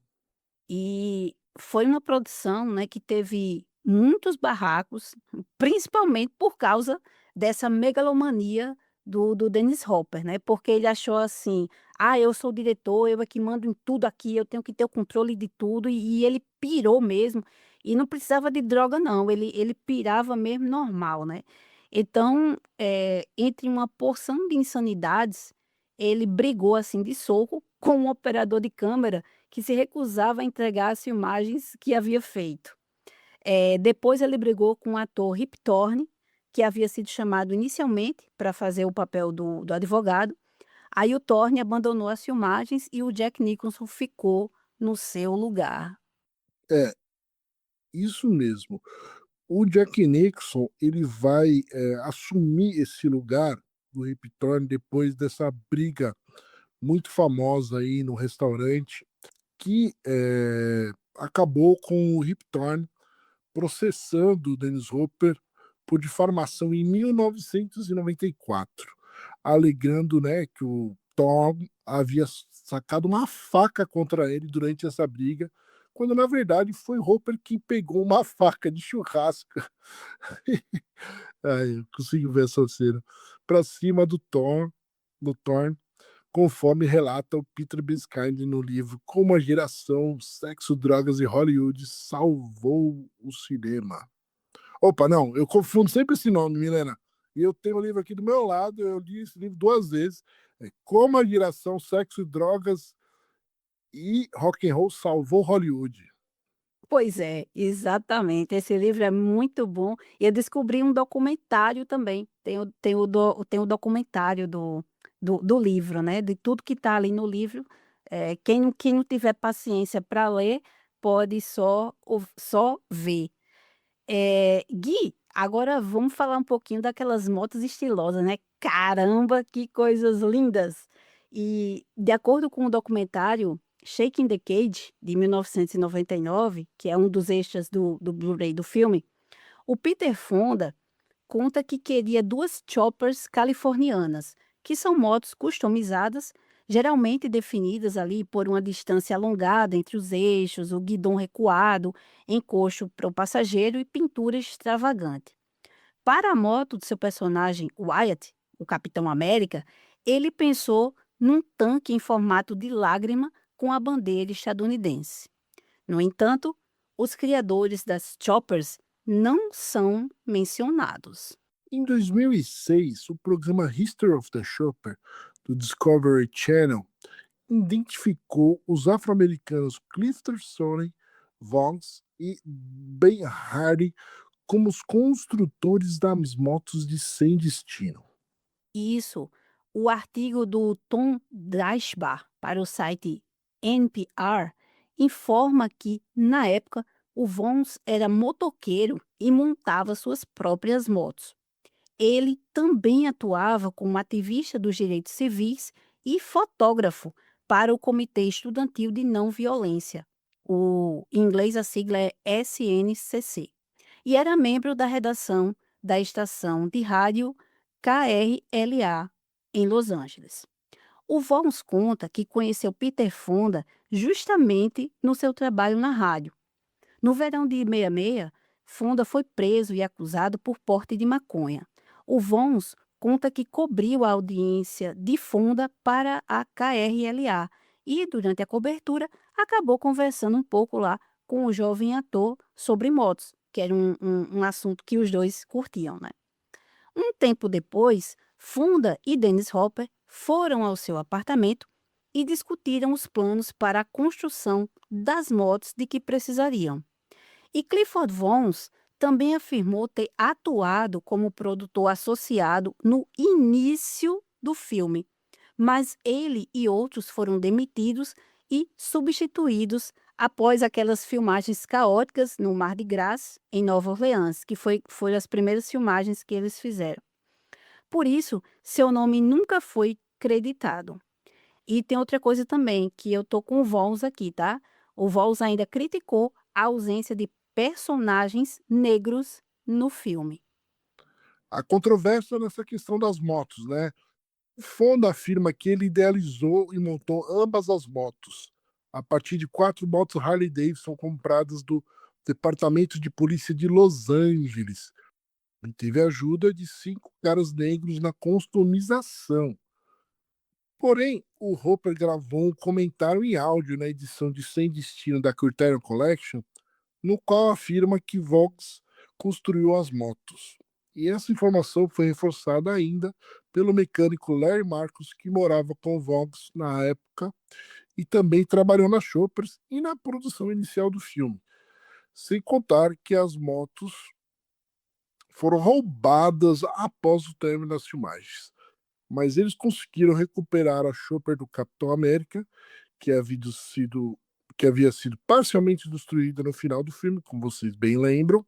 S2: E foi uma produção, né, que teve muitos barracos, principalmente por causa dessa megalomania do Dennis Hopper, né, porque ele achou assim: "Ah, eu sou o diretor, eu é que mando em tudo aqui, eu tenho que ter o controle de tudo", e ele pirou mesmo, e não precisava de droga não, ele pirava mesmo normal, né. Então, entre uma porção de insanidades, ele brigou, assim, de soco com um operador de câmera que se recusava a entregar as filmagens que havia feito. Depois ele brigou com o ator Rip Torn, que havia sido chamado inicialmente para fazer o papel do advogado. Aí o Torn abandonou as filmagens e o Jack Nicholson ficou no seu lugar.
S3: É, isso mesmo. O Jack Nixon ele vai assumir esse lugar do Rip Torn depois dessa briga muito famosa aí no restaurante que acabou com o Rip Torn processando o Dennis Hopper por difamação em 1994, alegando, né, que o Tom havia sacado uma faca contra ele durante essa briga, quando na verdade foi Hopper quem pegou uma faca de churrasco. Ai, eu consigo ver essa cena. Para cima do Thorne, conforme relata o Peter Biskind no livro Como a Geração Sexo, Drogas e Hollywood Salvou o Cinema. Opa, não, eu confundo sempre esse nome, Milena. E eu tenho o livro aqui do meu lado, eu li esse livro 2 vezes. É Como a Geração Sexo, Drogas e Rock and Roll Salvou Hollywood.
S2: Pois é, exatamente. Esse livro é muito bom. E eu descobri um documentário também. Tem o documentário do livro, né? De tudo que está ali no livro. Quem não tiver paciência para ler, pode só ver. Gui, agora vamos falar um pouquinho daquelas motos estilosas, né? Caramba, que coisas lindas! E de acordo com o documentário Shaking the Cage, de 1999, que é um dos extras do Blu-ray do filme, o Peter Fonda conta que queria 2 choppers californianas, que são motos customizadas, geralmente definidas ali por uma distância alongada entre os eixos, o guidão recuado, encosto para o passageiro e pintura extravagante. Para a moto do seu personagem Wyatt, o Capitão América, ele pensou num tanque em formato de lágrima com a bandeira estadunidense. No entanto, os criadores das choppers não são mencionados.
S3: Em 2006, o programa History of the Chopper, do Discovery Channel, identificou os afro-americanos Clifton Sonnen, Vaughns e Ben Hardy como os construtores das motos de sem destino.
S2: Isso, o artigo do Tom Dreisbach para o site NPR informa que, na época, o Vons era motoqueiro e montava suas próprias motos. Ele também atuava como ativista dos direitos civis e fotógrafo para o Comitê Estudantil de Não Violência. Em inglês a sigla é SNCC. E era membro da redação da estação de rádio KRLA, em Los Angeles. O Vons conta que conheceu Peter Fonda justamente no seu trabalho na rádio. No verão de 66, Fonda foi preso e acusado por porte de maconha. O Vons conta que cobriu a audiência de Fonda para a KRLA e, durante a cobertura, acabou conversando um pouco lá com o jovem ator sobre motos, que era um assunto que os dois curtiam, né? Um tempo depois, Fonda e Dennis Hopper foram ao seu apartamento e discutiram os planos para a construção das motos de que precisariam. E Clifford Vons também afirmou ter atuado como produtor associado no início do filme, mas ele e outros foram demitidos e substituídos após aquelas filmagens caóticas no Mardi Gras, em Nova Orleans, que foram as primeiras filmagens que eles fizeram. Por isso, seu nome nunca foi creditado. E tem outra coisa também, que eu tô com o Vons aqui, tá? O Vons ainda criticou a ausência de personagens negros no filme.
S3: A controvérsia nessa questão das motos, né? O Fonda afirma que ele idealizou e montou ambas as motos, a partir de 4 motos Harley Davidson compradas do Departamento de Polícia de Los Angeles. E teve a ajuda de 5 caras negros na customização. Porém, o Hopper gravou um comentário em áudio na edição de Sem Destino da Criterion Collection, no qual afirma que Vox construiu as motos. E essa informação foi reforçada ainda pelo mecânico Larry Marcos, que morava com Vox na época e também trabalhou na Shoppers e na produção inicial do filme. Sem contar que as motos foram roubadas após o término das filmagens. Mas eles conseguiram recuperar a Chopper do Capitão América, que havia sido parcialmente destruída no final do filme, como vocês bem lembram,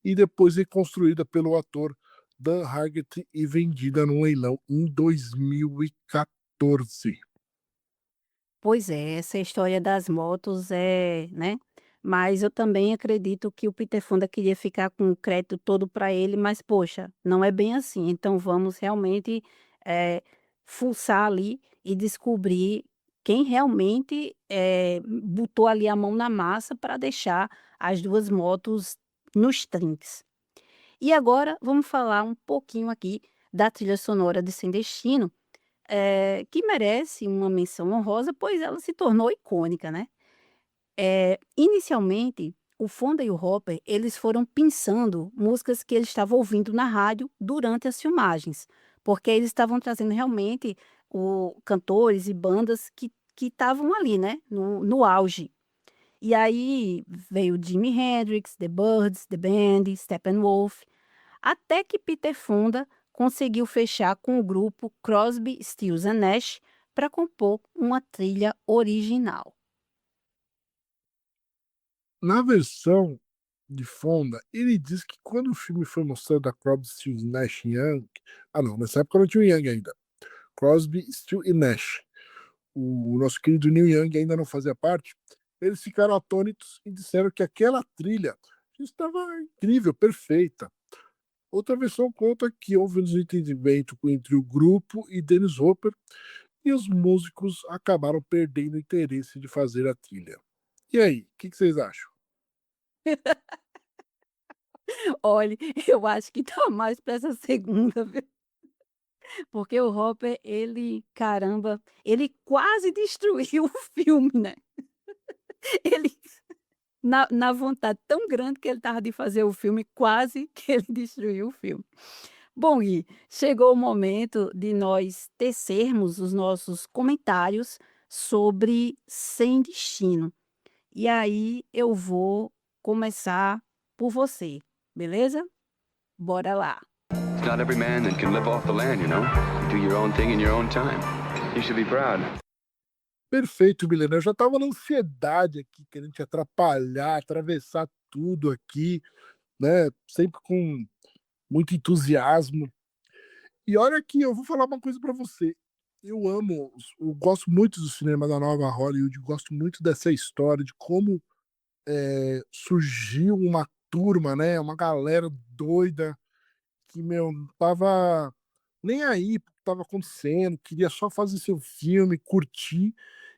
S3: e depois reconstruída pelo ator Dan Hargett e vendida num leilão em 2014.
S2: Pois é, essa história das motos é, né? Mas eu também acredito que o Peter Fonda queria ficar com o crédito todo para ele, mas poxa, não é bem assim. Então vamos realmente fuçar ali e descobrir quem realmente botou ali a mão na massa para deixar as duas motos nos trinques. E agora vamos falar um pouquinho aqui da trilha sonora de Sem Destino, que merece uma menção honrosa, pois ela se tornou icônica, né. Inicialmente, o Fonda e o Hopper, eles foram pensando músicas que eles estavam ouvindo na rádio durante as filmagens, porque eles estavam trazendo realmente o cantores e bandas que estavam ali, né, no auge. E aí veio Jimi Hendrix, The Byrds, The Band, Steppenwolf, até que Peter Fonda conseguiu fechar com o grupo Crosby, Stills and Nash para compor uma trilha original.
S3: Na versão de Fonda, ele diz que quando o filme foi mostrado a Crosby, Stills, Nash e Young, não, nessa época não tinha o Young ainda, Crosby, Stills e Nash, o nosso querido Neil Young ainda não fazia parte, eles ficaram atônitos e disseram que aquela trilha estava incrível, perfeita. Outra versão conta que houve um desentendimento entre o grupo e Dennis Hopper e os músicos acabaram perdendo o interesse de fazer a trilha. E aí, o que vocês acham?
S2: Olha, eu acho que tá mais para essa segunda, viu. Porque o Hopper, ele, caramba, ele quase destruiu o filme, né. Ele na vontade tão grande que ele estava de fazer o filme, quase que ele destruiu o filme. Bom, Gui, chegou o momento de nós tecermos os nossos comentários sobre Sem Destino. E aí eu vou começar por você, beleza? Bora lá.
S4: It's not every man that can live off the land, you know? Do your own thing in your own time. You should be proud.
S3: Perfeito, Milena. Eu já estava na ansiedade aqui, querendo te atrapalhar, atravessar tudo aqui, né? Sempre com muito entusiasmo. E olha que eu vou falar uma coisa para você. Eu gosto muito do cinema da nova Hollywood, gosto muito dessa história de como surgiu uma turma, né? Uma galera doida que, meu, não tava nem aí pro que estava acontecendo, queria só fazer seu filme, curtir,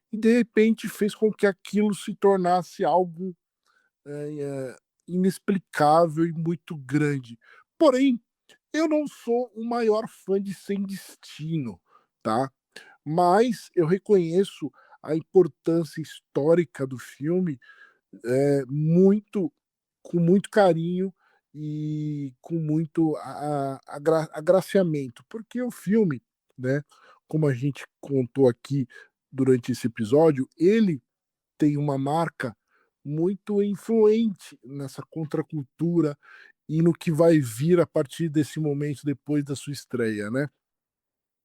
S3: e de repente fez com que aquilo se tornasse algo inexplicável e muito grande. Porém, eu não sou o maior fã de Sem Destino, tá? Mas eu reconheço a importância histórica do filme muito com muito carinho e com muito agraciamento, porque o filme, né, como a gente contou aqui durante esse episódio, ele tem uma marca muito influente nessa contracultura e no que vai vir a partir desse momento depois da sua estreia, né?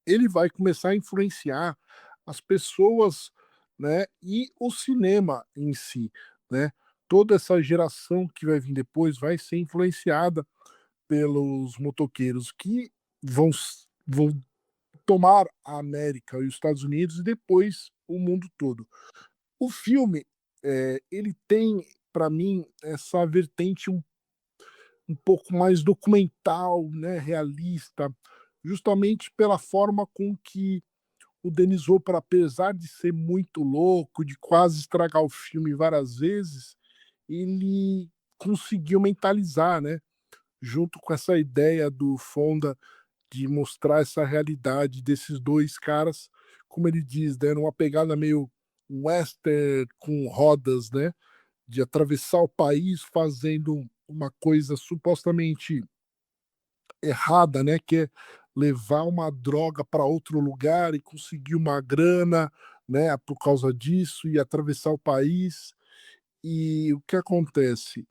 S3: Ele vai começar a influenciar as pessoas, né, e o cinema em si, né? Toda essa geração que vai vir depois vai ser influenciada pelos motoqueiros que vão tomar a América e os Estados Unidos e depois o mundo todo. O filme, ele tem, para mim, essa vertente um pouco mais documental, né, realista, justamente pela forma com que o Dennis Hopper, apesar de ser muito louco, de quase estragar o filme várias vezes, ele conseguiu mentalizar, né, junto com essa ideia do Fonda de mostrar essa realidade desses dois caras, como ele diz, né, numa pegada meio western com rodas, né, de atravessar o país fazendo uma coisa supostamente errada, né, que é levar uma droga para outro lugar e conseguir uma grana, né, por causa disso e atravessar o país. E o que acontece?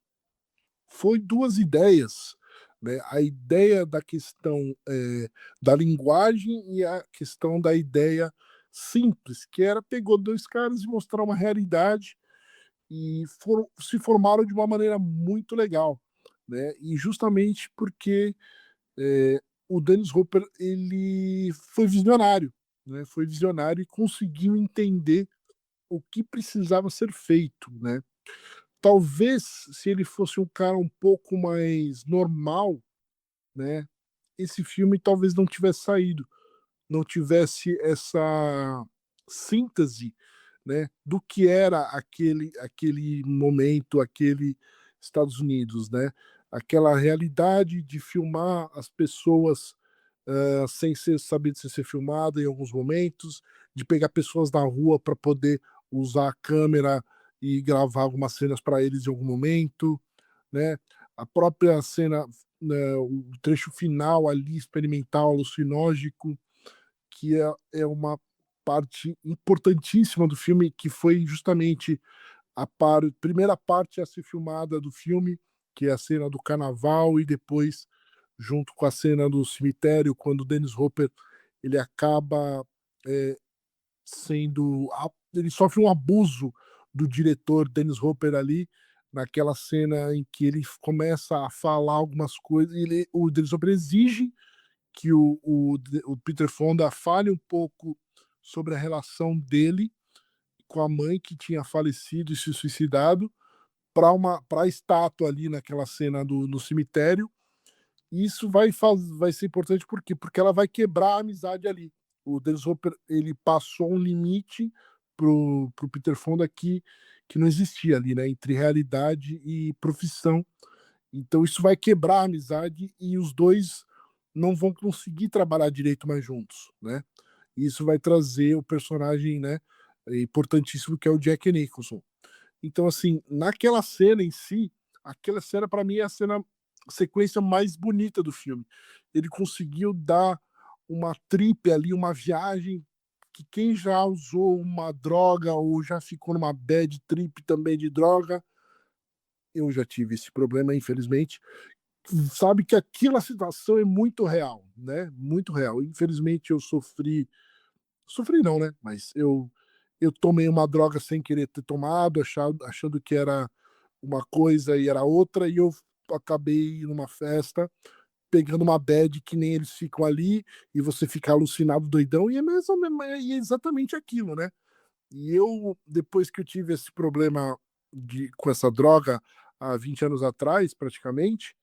S3: Foi 2 ideias, né, a ideia da questão, da linguagem e a questão da ideia simples, que era pegou 2 caras e mostrar uma realidade e se formaram de uma maneira muito legal, né, e justamente porque o Dennis Hopper ele foi visionário e conseguiu entender o que precisava ser feito, né. Talvez se ele fosse um cara um pouco mais normal, né, esse filme talvez não tivesse saído, não tivesse essa síntese, né, do que era aquele momento, aquele Estados Unidos, né? Aquela realidade de filmar as pessoas sem saber de ser filmada em alguns momentos, de pegar pessoas na rua para poder usar a câmera e gravar algumas cenas para eles em algum momento, né? A própria cena, né, o trecho final ali experimental, alucinógico, que é uma parte importantíssima do filme, que foi justamente primeira parte a ser filmada do filme, que é a cena do carnaval, e depois, junto com a cena do cemitério, quando o Dennis Hopper ele acaba é, ele sofre um abuso do diretor Dennis Hopper ali, naquela cena em que ele começa a falar algumas coisas, o Dennis Hopper exige que o Peter Fonda fale um pouco sobre a relação dele com a mãe que tinha falecido e se suicidado para a estátua ali naquela cena no cemitério. E isso vai ser importante por quê? Porque ela vai quebrar a amizade ali. O Dennis Hopper ele passou um limite pro Peter Fonda que não existia ali, né, entre realidade e profissão. Então isso vai quebrar a amizade e os dois não vão conseguir trabalhar direito mais juntos, né? E isso vai trazer o personagem, né, importantíssimo que é o Jack Nicholson. Então, assim, naquela cena em si, aquela cena para mim é a sequência mais bonita do filme. Ele conseguiu dar uma trip ali, uma viagem que quem já usou uma droga ou já ficou numa bad trip também de droga, eu já tive esse problema, infelizmente, sabe que aquela situação é muito real, né? Muito real. Infelizmente eu sofri não, né? Mas eu tomei uma droga sem querer ter tomado, achando que era uma coisa e era outra, e eu acabei numa festa pegando uma bad que nem eles ficam ali, e você fica alucinado, doidão, e é mesmo, e é exatamente aquilo, né? E eu, depois que eu tive esse problema com essa droga há 20 anos atrás, praticamente,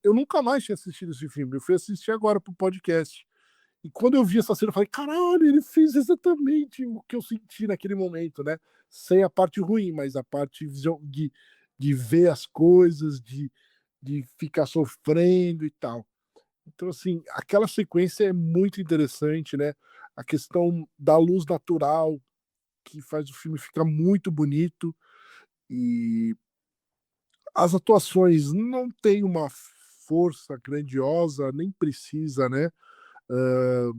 S3: eu nunca mais tinha assistido esse filme. Eu fui assistir agora pro podcast. E quando eu vi essa cena, eu falei, caralho, ele fez exatamente o que eu senti naquele momento, né? Sem a parte ruim, mas a parte de ver as coisas, de ficar sofrendo e tal. Então, assim, aquela sequência é muito interessante, né? A questão da luz natural, que faz o filme ficar muito bonito. E as atuações não têm uma força grandiosa, nem precisa, né? Ah,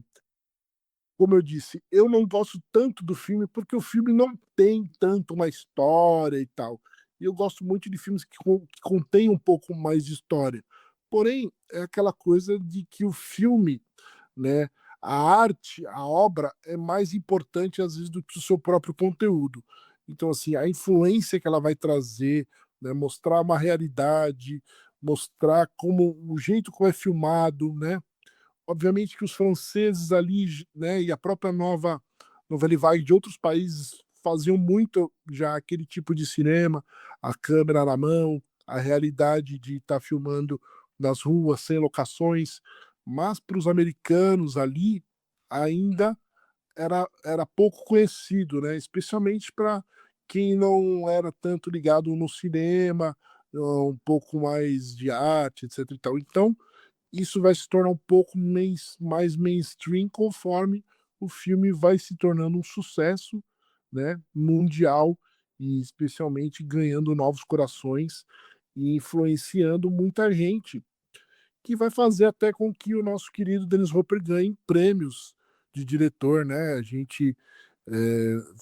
S3: como eu disse, eu não gosto tanto do filme porque o filme não tem tanto uma história e tal. E eu gosto muito de filmes que contêm um pouco mais de história. Porém, é aquela coisa de que o filme, né, a arte, a obra é mais importante às vezes do que o seu próprio conteúdo. Então, assim, a influência que ela vai trazer, né, mostrar uma realidade, mostrar como o jeito como é filmado, né? Obviamente que os franceses ali, né, e a própria Nouvelle Vague de outros países faziam muito já aquele tipo de cinema, a câmera na mão, a realidade de estar filmando nas ruas, sem locações, mas para os americanos ali ainda era pouco conhecido, né? Especialmente para quem não era tanto ligado no cinema, um pouco mais de arte, etc. E tal. Então, isso vai se tornar um pouco mais mainstream conforme o filme vai se tornando um sucesso, né, mundial e especialmente ganhando novos corações e influenciando muita gente, que vai fazer até com que o nosso querido Dennis Hopper ganhe prêmios de diretor, né? A gente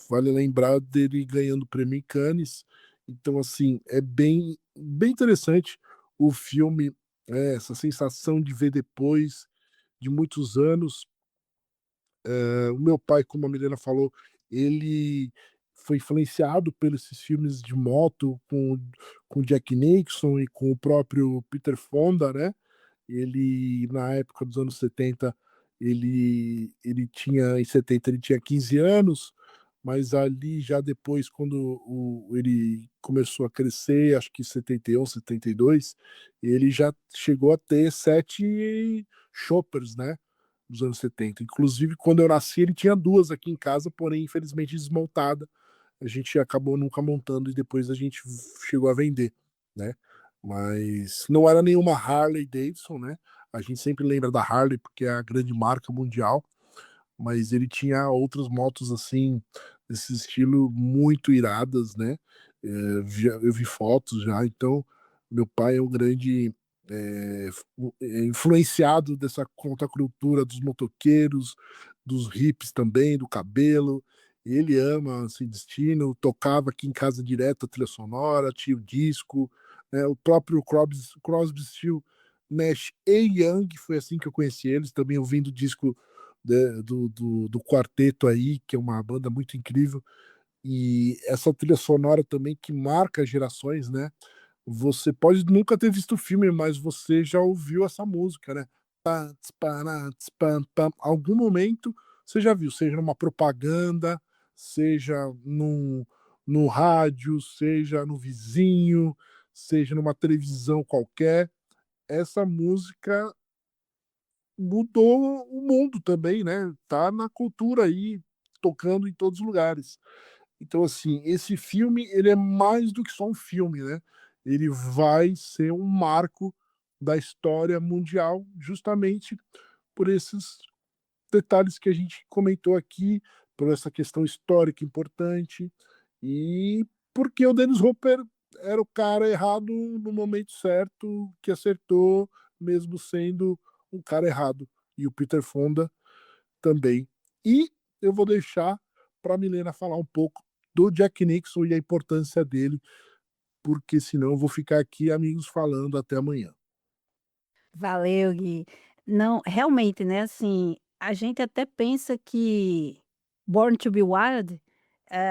S3: vale lembrar dele ganhando prêmio em Cannes. Então, assim, é bem interessante o filme, essa sensação de ver depois de muitos anos. O meu pai, como a Milena falou, ele foi influenciado pelos esses filmes de moto com Jack Nixon e com o próprio Peter Fonda, né? Ele, na época dos anos 70, em 70, ele tinha 15 anos, mas ali já depois, quando ele começou a crescer, acho que em 71, 72, ele já chegou a ter 7 choppers, né? Dos anos 70. Inclusive, quando eu nasci, ele tinha 2 aqui em casa, porém, infelizmente, desmontada. A gente acabou nunca montando e depois a gente chegou a vender, né? Mas não era nenhuma Harley Davidson, né? A gente sempre lembra da Harley porque é a grande marca mundial, mas ele tinha outras motos assim, desse estilo muito iradas, né? Eu vi fotos já, então meu pai é um grande influenciado dessa contracultura dos motoqueiros, dos hippies também, do cabelo. Ele ama esse destino, tocava aqui em casa direto a trilha sonora, tinha o disco, né? O próprio Crosby, Still, Nash e Young, foi assim que eu conheci eles, também ouvindo o disco do quarteto aí, que é uma banda muito incrível, e essa trilha sonora também que marca gerações, né? Você pode nunca ter visto o filme, mas você já ouviu essa música, né? Pá, tss, pará, tss, pam, pam. Algum momento você já viu, seja numa propaganda, seja no rádio, seja no vizinho, seja numa televisão qualquer. Essa música mudou o mundo também, né? Tá na cultura aí, tocando em todos os lugares. Então, assim, esse filme, ele é mais do que só um filme, né? Ele vai ser um marco da história mundial, justamente por esses detalhes que a gente comentou aqui, por essa questão histórica importante e porque o Dennis Hopper era o cara errado no momento certo, que acertou, mesmo sendo um cara errado. E o Peter Fonda também. E eu vou deixar para a Milena falar um pouco do Jack Nixon e a importância dele, porque senão eu vou ficar aqui, amigos, falando até amanhã.
S2: Valeu, Gui. Não, realmente, né, assim, a gente até pensa que Born to Be Wild,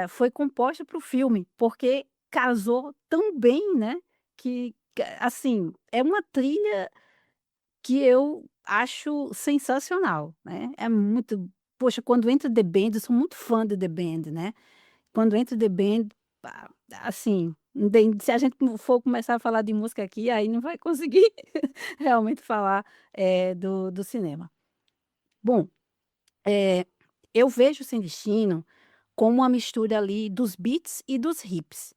S2: foi composta para o filme, porque casou tão bem, né, que assim, é uma trilha que eu acho sensacional, né, é muito poxa, quando entra The Band, eu sou muito fã de The Band, né, quando entra The Band, assim, não tem se a gente for começar a falar de música aqui, aí não vai conseguir realmente falar, do cinema. Bom, eh, eu vejo Sem Destino como uma mistura ali dos beats e dos hips.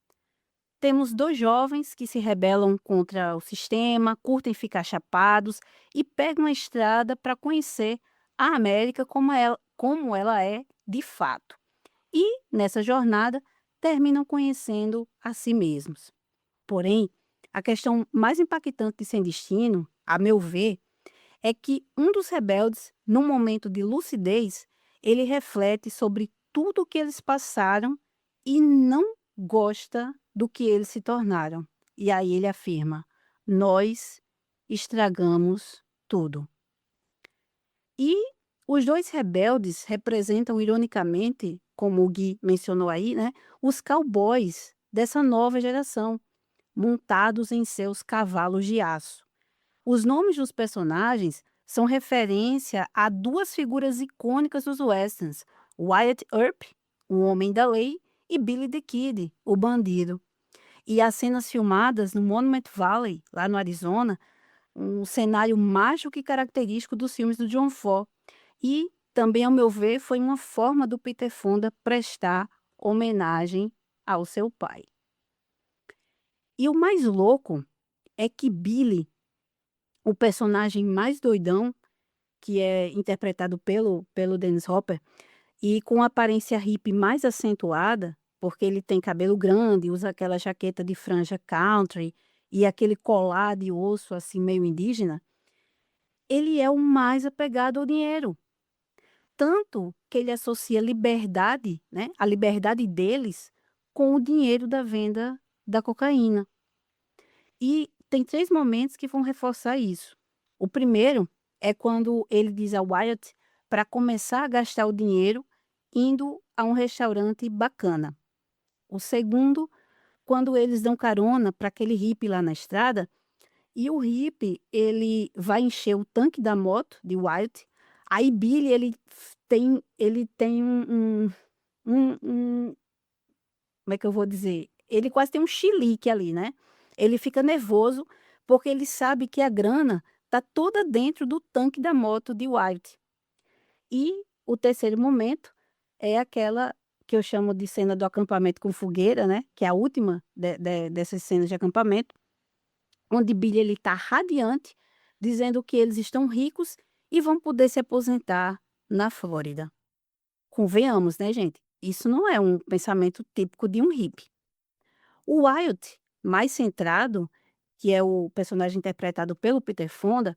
S2: Temos 2 jovens que se rebelam contra o sistema, curtem ficar chapados e pegam a estrada para conhecer a América como ela é de fato. E, nessa jornada, terminam conhecendo a si mesmos. Porém, a questão mais impactante de Sem Destino, a meu ver, é que um dos rebeldes, num momento de lucidez, ele reflete sobre tudo o que eles passaram e não gosta do que eles se tornaram. E aí ele afirma: nós estragamos tudo. E os 2 rebeldes representam, ironicamente, como o Gui mencionou aí, né, os cowboys dessa nova geração, montados em seus cavalos de aço. Os nomes dos personagens são referência a 2 figuras icônicas dos westerns, Wyatt Earp, o homem da lei, e Billy the Kid, o bandido. E as cenas filmadas no Monument Valley, lá no Arizona, um cenário mágico e característico dos filmes do John Ford. E também, ao meu ver, foi uma forma do Peter Fonda prestar homenagem ao seu pai. E o mais louco é que Billy, o personagem mais doidão, que é interpretado pelo Dennis Hopper, e com a aparência hippie mais acentuada, porque ele tem cabelo grande, usa aquela jaqueta de franja country e aquele colar de osso, assim, meio indígena, ele é o mais apegado ao dinheiro. Tanto que ele associa liberdade, né, a liberdade deles, com o dinheiro da venda da cocaína. E tem 3 momentos que vão reforçar isso. O primeiro é quando ele diz a Wyatt para começar a gastar o dinheiro indo a um restaurante bacana. O segundo, quando eles dão carona para aquele hippie lá na estrada, e o hippie, ele vai encher o tanque da moto de Wyatt, aí Billy ele tem um como é que eu vou dizer? Ele quase tem um chilique ali, né. Ele fica nervoso, porque ele sabe que a grana tá toda dentro do tanque da moto de White. E o terceiro momento é aquela que eu chamo de cena do acampamento com fogueira, né, que é a última dessas cenas de acampamento, onde Billy ele tá radiante, dizendo que eles estão ricos e vão poder se aposentar na Flórida. Convenhamos, né, gente, isso não é um pensamento típico de um hippie. O Wyatt, mais centrado, que é o personagem interpretado pelo Peter Fonda,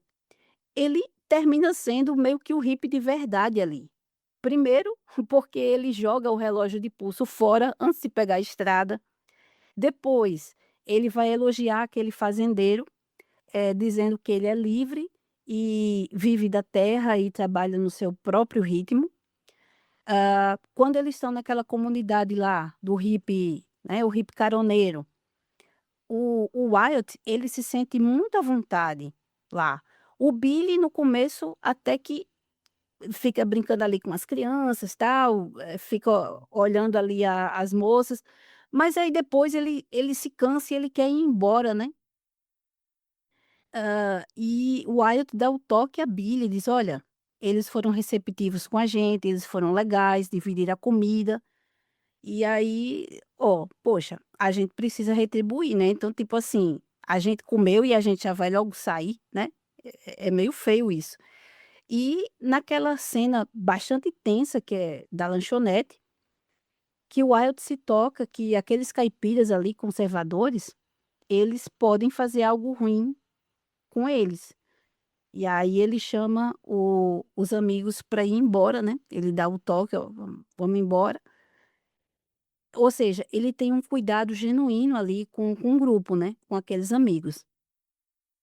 S2: ele termina sendo meio que o hippie de verdade ali. Primeiro, porque ele joga o relógio de pulso fora antes de pegar a estrada. Depois, ele vai elogiar aquele fazendeiro, dizendo que ele é livre e vive da terra e trabalha no seu próprio ritmo. Quando eles estão naquela comunidade lá do hippie, né, o hippie caroneiro, o Wyatt, ele se sente muito à vontade lá. O Billy, no começo, até que fica brincando ali com as crianças, tal, fica olhando ali as moças, mas aí depois ele se cansa e ele quer ir embora, né. E o Wyatt dá o toque a Billy, diz: "Olha, eles foram receptivos com a gente, eles foram legais, dividiram a comida, e aí, ó, poxa, a gente precisa retribuir, né, então, tipo assim, a gente comeu e a gente já vai logo sair, né, é meio feio isso". E naquela cena bastante tensa, que é da lanchonete, que o Wyatt se toca que aqueles caipiras ali conservadores, eles podem fazer algo ruim com eles. E aí ele chama os amigos para ir embora, né? Ele dá o toque, ó, vamos embora. Ou seja, ele tem um cuidado genuíno ali com o grupo, né? Com aqueles amigos.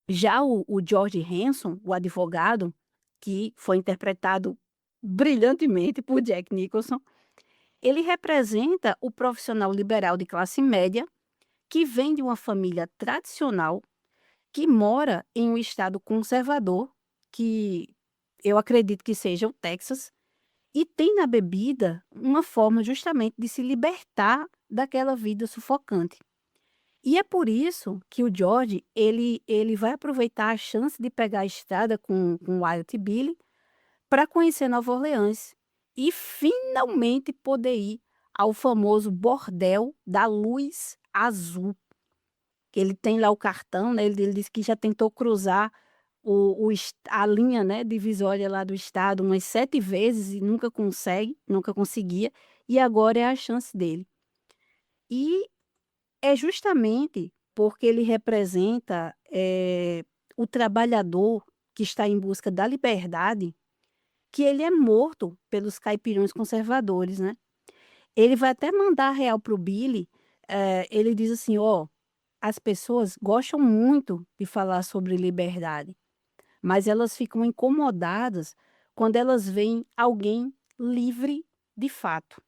S2: Já o George Hanson, o advogado, que foi interpretado brilhantemente por Jack Nicholson, ele representa o profissional liberal de classe média que vem de uma família tradicional, que mora em um estado conservador, que eu acredito que seja o Texas, e tem na bebida uma forma justamente de se libertar daquela vida sufocante. E é por isso que o George, ele vai aproveitar a chance de pegar a estrada com Wyatt e Billy para conhecer Nova Orleans e finalmente poder ir ao famoso bordel da Luz Azul, que ele tem lá o cartão, né, ele disse que já tentou cruzar a linha, né, divisória lá do estado umas 7 vezes e nunca conseguia, e agora é a chance dele. E é justamente porque ele representa, o trabalhador que está em busca da liberdade, que ele é morto pelos caipirões conservadores, né. Ele vai até mandar real para o Billy, ele diz assim: "Ó, as pessoas gostam muito de falar sobre liberdade, mas elas ficam incomodadas quando elas veem alguém livre de fato.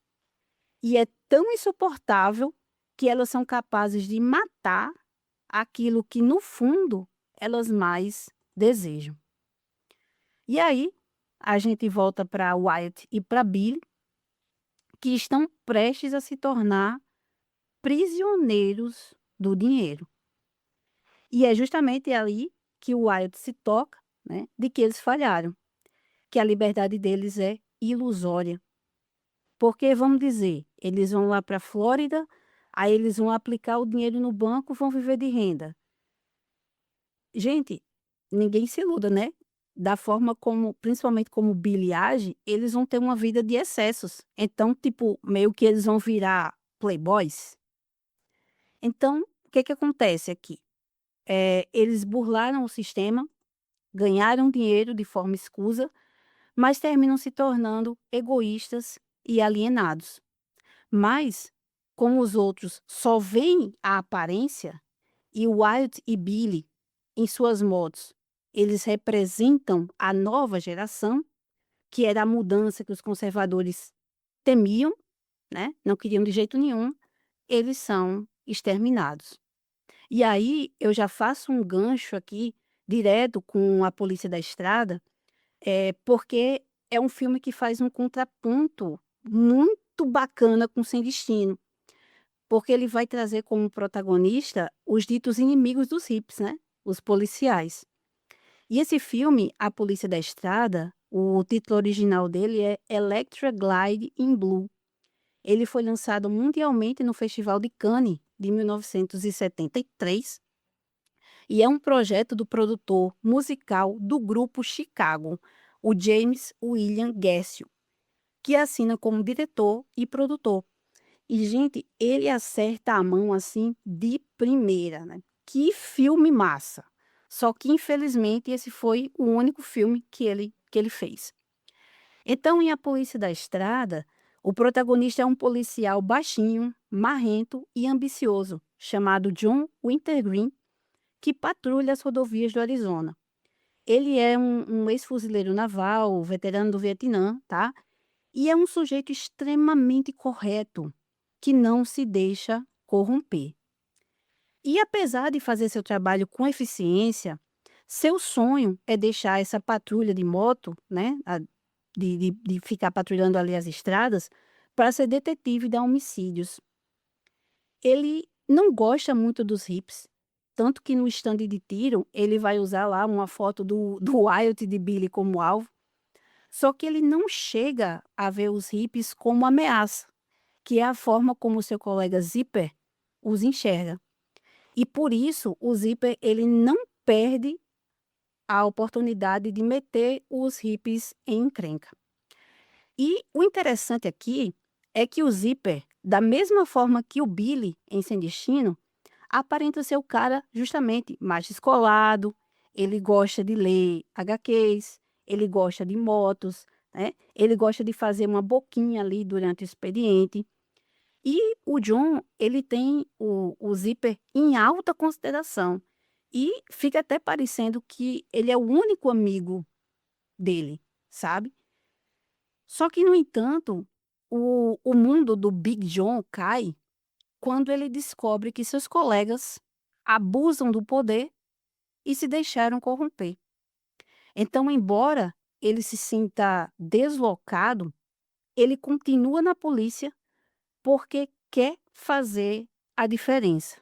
S2: E é tão insuportável que elas são capazes de matar aquilo que, no fundo, elas mais desejam." E aí, a gente volta para Wyatt e para Billy, que estão prestes a se tornar prisioneiros do dinheiro. E é justamente ali que o Wyatt se toca, né, de que eles falharam, que a liberdade deles é ilusória. Porque, vamos dizer, eles vão lá para a Flórida, aí eles vão aplicar o dinheiro no banco, vão viver de renda. Gente, ninguém se iluda, né? Da forma como, principalmente como o Billy age, eles vão ter uma vida de excessos. Então, tipo, meio que eles vão virar playboys. Então, o que que acontece aqui? Eles burlaram o sistema, ganharam dinheiro de forma escusa, mas terminam se tornando egoístas e alienados. Mas, como os outros só veem a aparência, e Wyatt e Billy, em suas motos, eles representam a nova geração, que era a mudança que os conservadores temiam, né? Não queriam de jeito nenhum, eles são exterminados. E aí eu já faço um gancho aqui direto com A Polícia da Estrada, porque é um filme que faz um contraponto muito bacana com Sem Destino, porque ele vai trazer como protagonista os ditos inimigos dos hippies, né, os policiais. E esse filme, A Polícia da Estrada, o título original dele é Electra Glide in Blue. Ele foi lançado mundialmente no Festival de Cannes de 1973 e é um projeto do produtor musical do grupo Chicago, o James William Guessio, que assina como diretor e produtor. E, gente, ele acerta a mão assim de primeira, né? Que filme massa! Só que, infelizmente, esse foi o único filme que ele fez. Então, em A Polícia da Estrada, o protagonista é um policial baixinho, marrento e ambicioso, chamado John Wintergreen, que patrulha as rodovias do Arizona. Ele é um ex-fuzileiro naval, veterano do Vietnã, tá? E é um sujeito extremamente correto, que não se deixa corromper. E apesar de fazer seu trabalho com eficiência, seu sonho é deixar essa patrulha de moto, né, de ficar patrulhando ali as estradas, para ser detetive de homicídios. Ele não gosta muito dos hippies, tanto que no stand de tiro ele vai usar lá uma foto do Wyatt e de Billy como alvo, só que ele não chega a ver os hippies como ameaça, que é a forma como seu colega Zipper os enxerga. E por isso o Zipper ele não perde a oportunidade de meter os hippies em encrenca. E o interessante aqui é que o Zipper, da mesma forma que o Billy em Sem Destino, aparenta ser o cara justamente mais descolado, ele gosta de ler HQs, ele gosta de motos, né? Ele gosta de fazer uma boquinha ali durante o expediente. E o John, ele tem o zíper em alta consideração. E fica até parecendo que ele é o único amigo dele, sabe? Só que, no entanto, o mundo do Big John cai quando ele descobre que seus colegas abusam do poder e se deixaram corromper. Então, embora ele se sinta deslocado, ele continua na polícia porque quer fazer a diferença.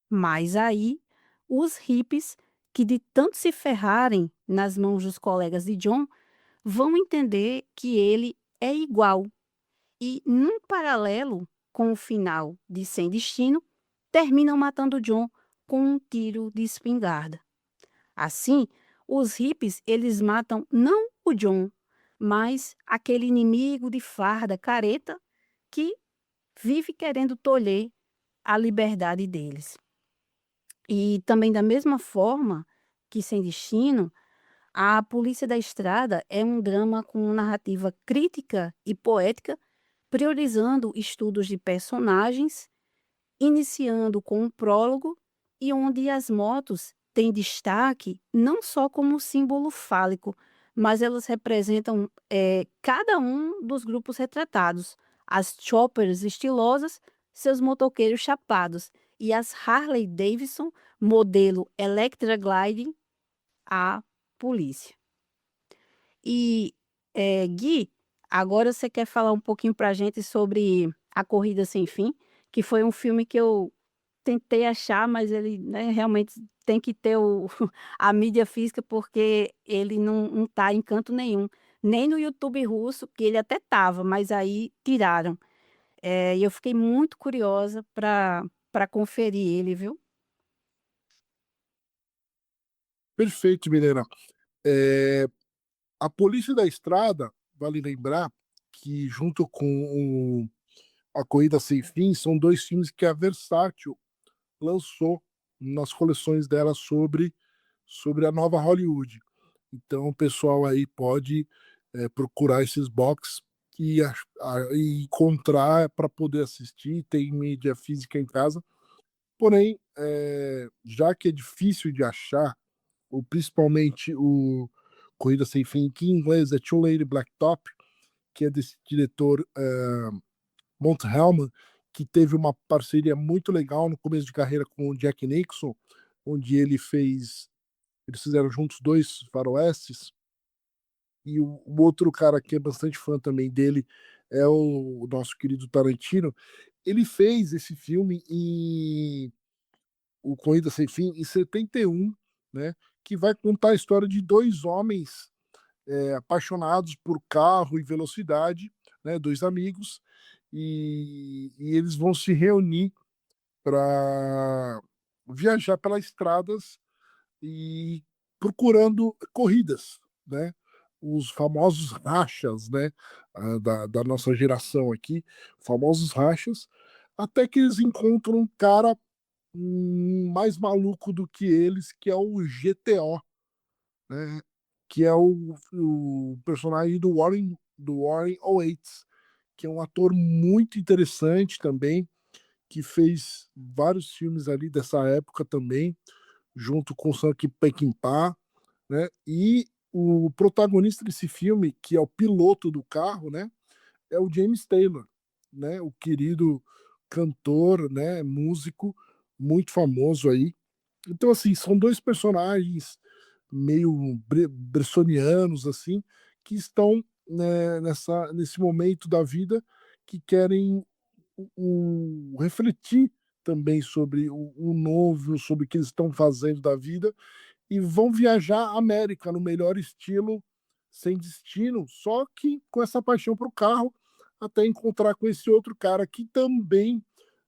S2: Mas aí, os hippies, que de tanto se ferrarem nas mãos dos colegas de John, vão entender que ele é igual. E, num paralelo com o final de Sem Destino, terminam matando John com um tiro de espingarda. Assim, os hippies, eles matam não o John, mas aquele inimigo de farda careta que vive querendo tolher a liberdade deles. E também, da mesma forma que Sem Destino, a Polícia da Estrada é um drama com narrativa crítica e poética, priorizando estudos de personagens, iniciando com um prólogo e onde as motos têm destaque não só como símbolo fálico, mas elas representam cada um dos grupos retratados. As choppers estilosas, seus motoqueiros chapados, e as Harley Davidson, modelo Electra Gliding, a polícia. E, Gui, agora você quer falar um pouquinho pra gente sobre A Corrida Sem Fim, que foi um filme que eu tentei achar, mas ele, né, realmente tem que ter a mídia física, porque ele não tá em canto nenhum. Nem no YouTube russo, que ele até tava, mas aí tiraram. E eu fiquei muito curiosa para conferir ele, viu?
S3: Perfeito, Milena. É, a Polícia da Estrada, vale lembrar que junto com A Corrida Sem Fim, são dois filmes que a Versátil lançou nas coleções dela sobre a nova Hollywood. Então, o pessoal aí pode procurar esses box e encontrar para poder assistir. Tem mídia física em casa. Porém, já que é difícil de achar, ou principalmente o Corrida Sem Fim, que em inglês é Two Lady Blacktop, que é desse diretor Mont Hellman, que teve uma parceria muito legal no começo de carreira com o Jack Nixon, onde eles fizeram juntos dois faroestes, e o outro cara que é bastante fã também dele é o nosso querido Tarantino. Ele fez esse filme o Corrida Sem Fim em 71, né, que vai contar a história de dois homens apaixonados por carro e velocidade, né, dois amigos, e eles vão se reunir para viajar pelas estradas e procurando corridas, né? Os famosos rachas, né? Da nossa geração aqui, famosos rachas, até que eles encontram um cara mais maluco do que eles, que é o GTO, né? Que é o personagem do Warren Oates, que é um ator muito interessante também, que fez vários filmes ali dessa época também, junto com Sankey Peckinpah, né? E o protagonista desse filme, que é o piloto do carro, né? É o James Taylor, né? O querido cantor, né? Músico muito famoso aí. Então, assim, são dois personagens meio bressonianos, assim, que estão, né, nesse momento da vida que querem refletir também sobre o novo, sobre o que eles estão fazendo da vida, e vão viajar a América no melhor estilo, sem destino, só que com essa paixão para o carro, até encontrar com esse outro cara que também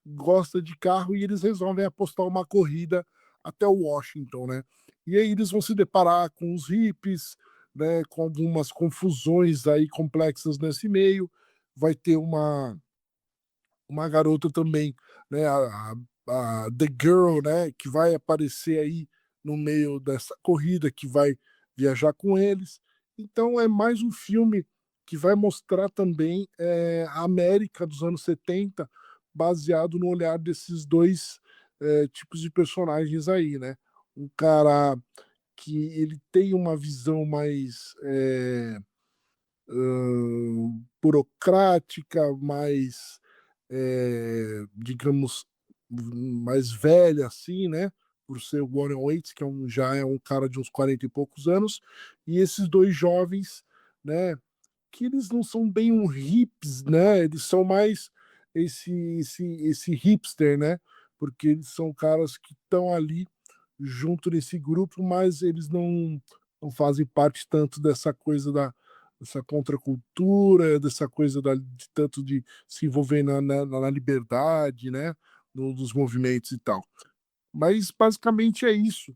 S3: gosta de carro, e eles resolvem apostar uma corrida até Washington, né? E aí eles vão se deparar com os hippies, né, com algumas confusões aí complexas nesse meio. Vai ter uma garota também, né, a The Girl, né, que vai aparecer aí no meio dessa corrida que vai viajar com eles. Então é mais um filme que vai mostrar também a América dos anos 70, baseado no olhar desses dois tipos de personagens aí, né? Um cara que ele tem uma visão mais burocrática, mais, digamos, mais velha, assim, né? Por ser o Warren Waits, que já é um cara de uns 40 e poucos anos, e esses dois jovens, né? Que eles não são bem um hips, né? Eles são mais esse hipster, né? Porque eles são caras que estão ali junto nesse grupo, mas eles não fazem parte tanto dessa coisa dessa contracultura, dessa coisa de tanto de se envolver na liberdade, né? Nos movimentos e tal. Mas basicamente é isso.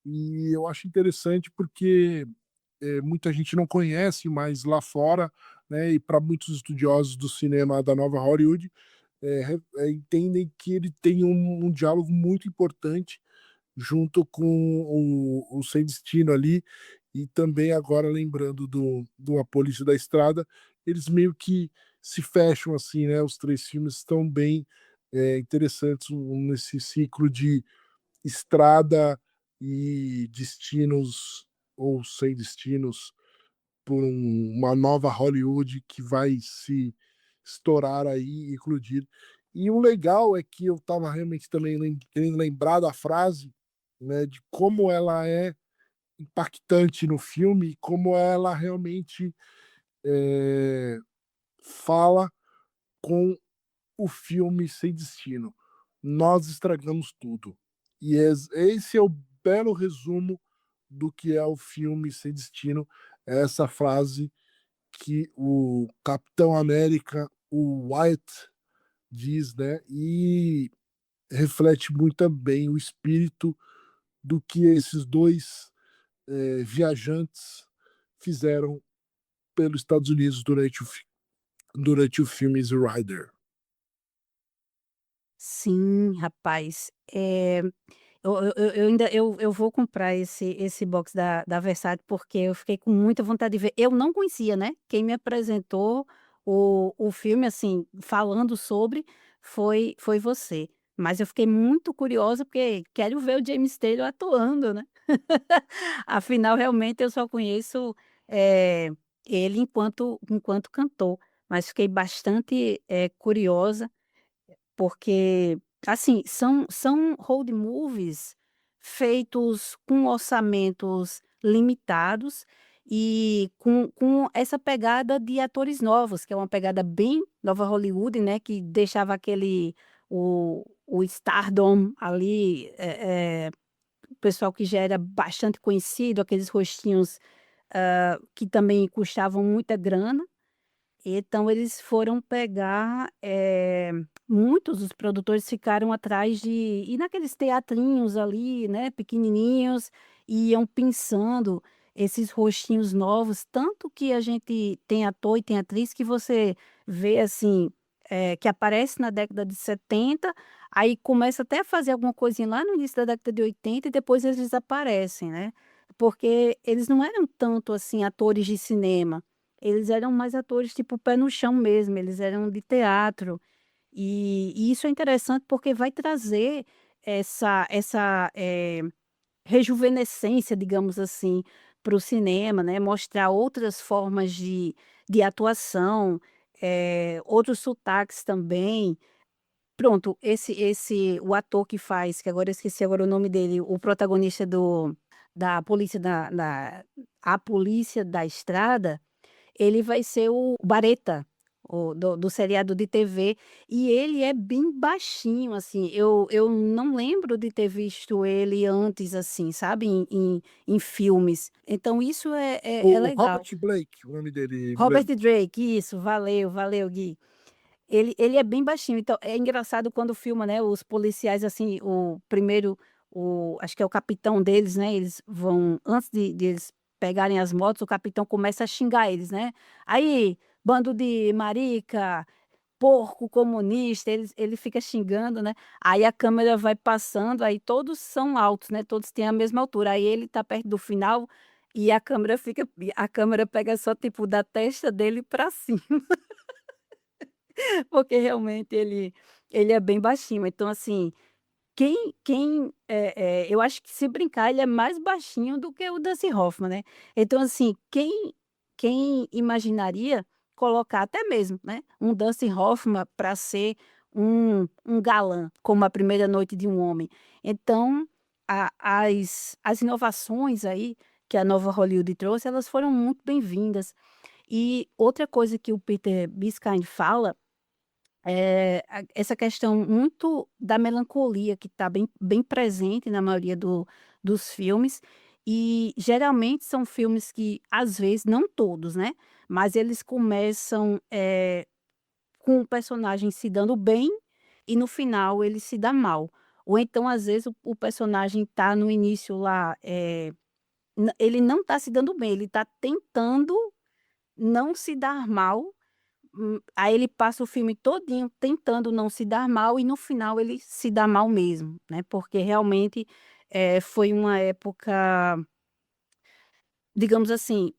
S3: E eu acho interessante porque muita gente não conhece, mas lá fora, né, e para muitos estudiosos do cinema da nova Hollywood, entendem que ele tem um diálogo muito importante junto com o Sem Destino ali, e também agora lembrando do A Polícia da Estrada, eles meio que se fecham assim, né? Os três filmes estão bem interessantes nesse ciclo de estrada e destinos ou sem destinos por uma nova Hollywood que vai se estourar aí e eclodir. E o legal é que eu estava realmente também querendo lembrar da frase, né, de como ela é impactante no filme e como ela realmente fala com o filme Sem Destino. Nós estragamos tudo. E esse é o belo resumo do que é o filme Sem Destino. É essa frase que o Capitão América, o Wyatt, diz, né? E reflete muito bem o espírito do que esses dois viajantes fizeram pelos Estados Unidos durante o filme Easy Rider.
S2: Sim, rapaz, eu ainda eu vou comprar esse box da Versace, porque eu fiquei com muita vontade de ver. Eu não conhecia, né, quem me apresentou o filme, assim, falando sobre, foi você. Mas eu fiquei muito curiosa, porque quero ver o James Taylor atuando, né. Afinal, realmente, eu só conheço, eh, ele enquanto cantor, mas fiquei bastante, curiosa porque, assim, são road movies feitos com orçamentos limitados e com essa pegada de atores novos, que é uma pegada bem nova Hollywood, né, que deixava o stardom ali, o pessoal que já era bastante conhecido, aqueles rostinhos, que também custavam muita grana. Então eles foram pegar, muitos dos produtores ficaram atrás de ir naqueles teatrinhos ali, né, pequenininhos, e iam pensando esses rostinhos novos, tanto que a gente tem ator e tem atriz que você vê, assim, que aparece na década de 70, aí começa até a fazer alguma coisinha lá no início da década de 80 e depois eles desaparecem, né, porque eles não eram tanto, assim, atores de cinema. Eles eram mais atores tipo pé no chão mesmo, eles eram de teatro. E isso é interessante porque vai trazer essa rejuvenescência, digamos assim, para o cinema, né, mostrar outras formas de atuação, outros sotaques também. Pronto, esse o ator que faz, que agora eu esqueci agora o nome dele, o protagonista da polícia da A Polícia da Estrada, ele vai ser o Bareta, o do seriado de TV, e ele é bem baixinho, assim, eu não lembro de ter visto ele antes, assim, sabe, em filmes. Então isso é
S3: O
S2: legal.
S3: Robert Blake, o nome dele,
S2: Robert
S3: Glenn.
S2: Drake, isso, valeu, valeu Gui. Ele é bem baixinho, então é engraçado quando filma, né, os policiais, assim, o primeiro, o acho que é o capitão deles, né, eles vão antes de eles pegarem as motos, o capitão começa a xingar eles, né: "Aí, bando de marica", porco comunista, ele fica xingando, né, aí a câmera vai passando, aí todos são altos, né, todos têm a mesma altura, aí ele tá perto do final e a câmera pega só, tipo, da testa dele pra cima, porque realmente ele é bem baixinho, então assim, eu acho que se brincar ele é mais baixinho do que o Dustin Hoffman, né. Então assim, quem imaginaria colocar até mesmo, né, um Dustin Hoffman para ser um galã, como A Primeira Noite de um Homem. Então, as inovações aí que a nova Hollywood trouxe, elas foram muito bem-vindas. E outra coisa que o Peter Biskind fala essa questão muito da melancolia que está bem presente na maioria dos filmes, e geralmente são filmes que, às vezes, não todos, né, mas eles começam, com o personagem se dando bem e no final ele se dá mal. Ou então, às vezes, o personagem está no início lá, ele não está se dando bem, ele está tentando não se dar mal. Aí ele passa o filme todinho tentando não se dar mal e no final ele se dá mal mesmo, né, porque realmente, foi uma época, digamos assim,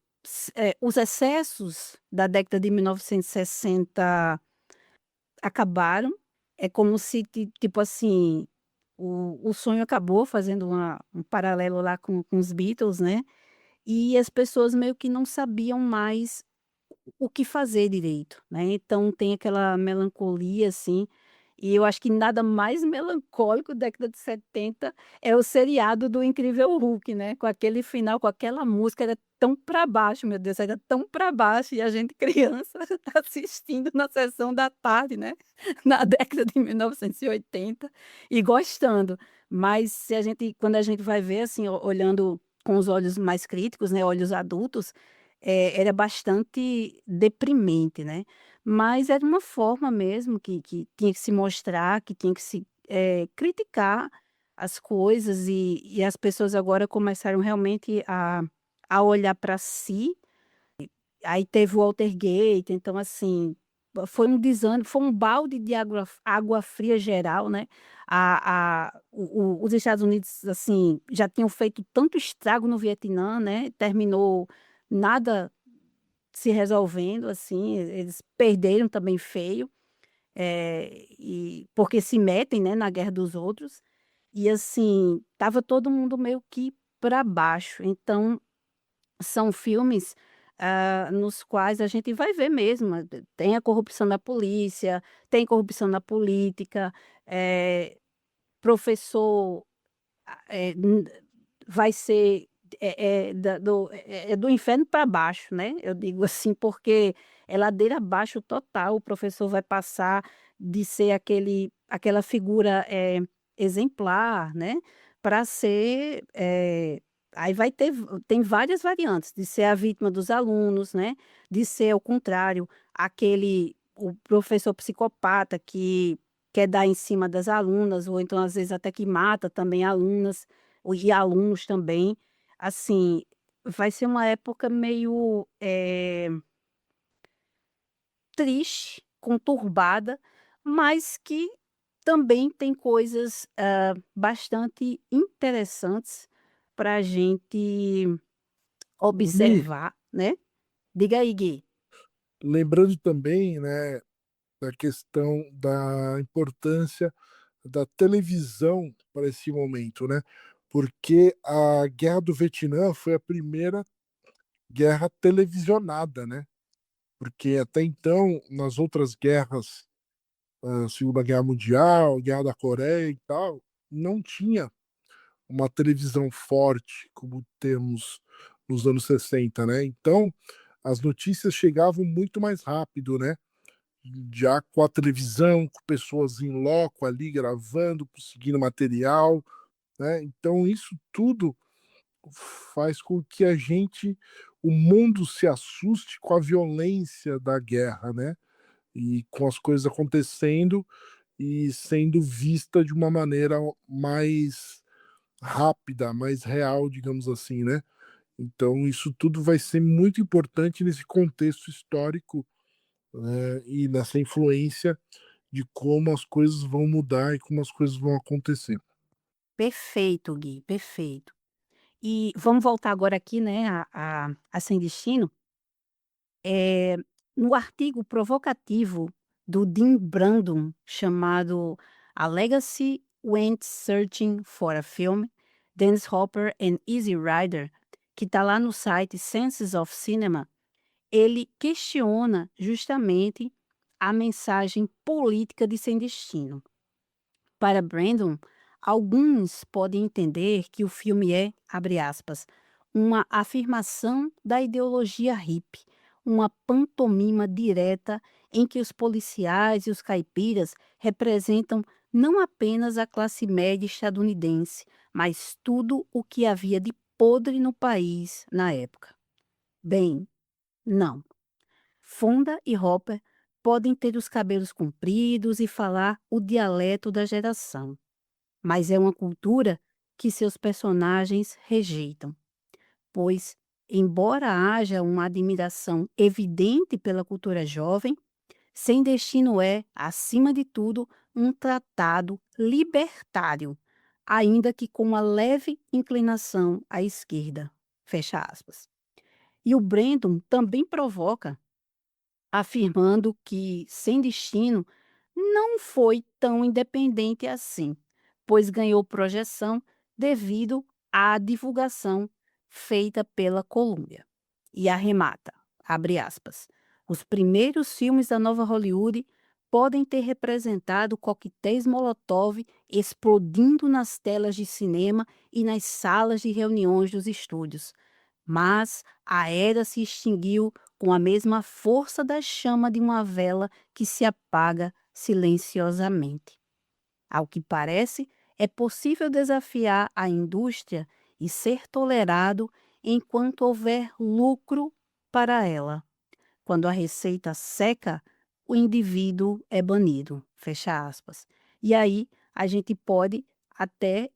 S2: os excessos da década de 1960 acabaram, é como se tipo assim, o sonho acabou, fazendo um paralelo lá com os Beatles, né, e as pessoas meio que não sabiam mais o que fazer direito, né, então tem aquela melancolia, assim, e eu acho que nada mais melancólico década de 70 é o seriado do Incrível Hulk, né, com aquele final, com aquela música, era tão pra baixo, meu Deus, era tão pra baixo e a gente criança assistindo na sessão da tarde, né, na década de 1980 e gostando. Mas se a gente quando a gente vai ver, assim, olhando com os olhos mais críticos, né, olhos adultos, era bastante deprimente, né. Mas era uma forma mesmo que tinha que se mostrar, que tinha que se, criticar as coisas e as pessoas agora começaram realmente a olhar para si. Aí teve o Watergate, então assim, foi um desânimo, foi um balde de água fria geral, né. Os Estados Unidos, assim, já tinham feito tanto estrago no Vietnã, né, terminou nada se resolvendo, assim, eles perderam também feio, e porque se metem, né, na guerra dos outros, e assim, estava todo mundo meio que para baixo. Então, são filmes, nos quais a gente vai ver mesmo, tem a corrupção na polícia, tem corrupção na política, professor n vai ser, do inferno para baixo, né, eu digo assim, porque é ladeira abaixo total, o professor vai passar de ser aquela figura, exemplar, né, para ser, aí vai ter tem várias variantes, de ser a vítima dos alunos, né, de ser ao contrário, o professor psicopata que quer dar em cima das alunas, ou então às vezes até que mata também alunas. E alunos também. Assim, vai ser uma época meio, triste, conturbada, mas que também tem coisas, bastante interessantes para a gente
S3: Mi,
S2: observar, né. Diga aí, Gui.
S3: lembrando também, né, da questão da importância da televisão para esse momento, né? Porque a Guerra do Vietnã foi a primeira guerra televisionada, né? Porque até então, nas outras guerras, Segunda Guerra Mundial, Guerra da Coreia e tal, não tinha uma televisão forte como temos nos anos 60, né? Então, as notícias chegavam muito mais rápido, né? Já com a televisão, com pessoas em loco ali gravando, conseguindo material, né? Então, isso tudo faz com que o mundo se assuste com a violência da guerra, né? E com as coisas acontecendo e sendo vista de uma maneira mais rápida, mais real, digamos assim, né? Então, isso tudo vai ser muito importante nesse contexto histórico né, e nessa influência de como as coisas vão mudar e como as coisas vão acontecer.
S2: Perfeito, Gui, perfeito. E vamos voltar agora aqui, né, a Sem Destino. Eh, no artigo provocativo do Dean Brandon, chamado "A Legacy Went Searching for a Film: Dennis Hopper and Easy Rider", que está lá no site Senses of Cinema, ele questiona justamente a mensagem política de Sem Destino. Para Brandon, alguns podem entender que o filme é, abre aspas, uma afirmação da ideologia hippie, uma pantomima direta em que os policiais e os caipiras representam não apenas a classe média estadunidense, mas tudo o que havia de podre no país na época. Bem, não. Fonda e Hopper podem ter os cabelos compridos e falar o dialeto da geração, mas é uma cultura que seus personagens rejeitam, pois, embora haja uma admiração evidente pela cultura jovem, Sem Destino é, acima de tudo, um tratado libertário, ainda que com uma leve inclinação à esquerda. Fecha aspas. E o Brandon também provoca, afirmando que Sem Destino não foi tão independente assim, pois ganhou projeção devido à divulgação feita pela Columbia. E arremata, abre aspas, os primeiros filmes da nova Hollywood podem ter representado coquetéis Molotov explodindo nas telas de cinema e nas salas de reuniões dos estúdios. Mas a era se extinguiu com a mesma força da chama de uma vela que se apaga silenciosamente. Ao que parece, é possível desafiar a indústria e ser tolerado enquanto houver lucro para ela. Quando a receita seca, o indivíduo é banido. Fecha aspas. E aí a gente pode até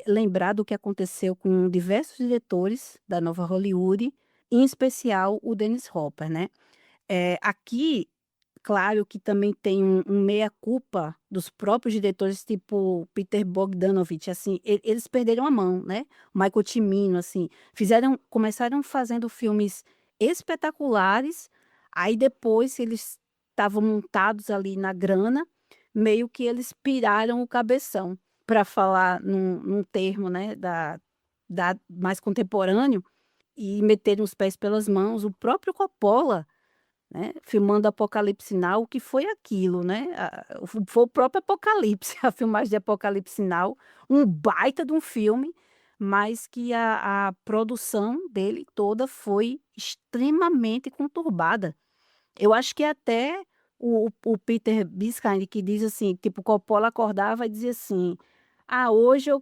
S2: lembrar do que aconteceu com diversos diretores da nova Hollywood, em especial o Dennis Hopper, né? Aqui, claro que também tem um meia-culpa dos próprios diretores, tipo Peter Bogdanovich, assim, eles perderam a mão, né? Michael Cimino, assim, começaram fazendo filmes espetaculares, aí depois eles estavam montados ali na grana, meio que eles piraram o cabeção, para falar num termo, né, mais contemporâneo, e meteram os pés pelas mãos. O próprio Coppola, né, filmando Apocalipse Now, o que foi aquilo, né? Foi o próprio Apocalipse, a filmagem de Apocalipse Now, um baita de um filme, mas que a produção dele toda foi extremamente conturbada. Eu acho que até o Peter Biskind que diz assim, tipo, Coppola acordava e dizia assim: "Ah, hoje eu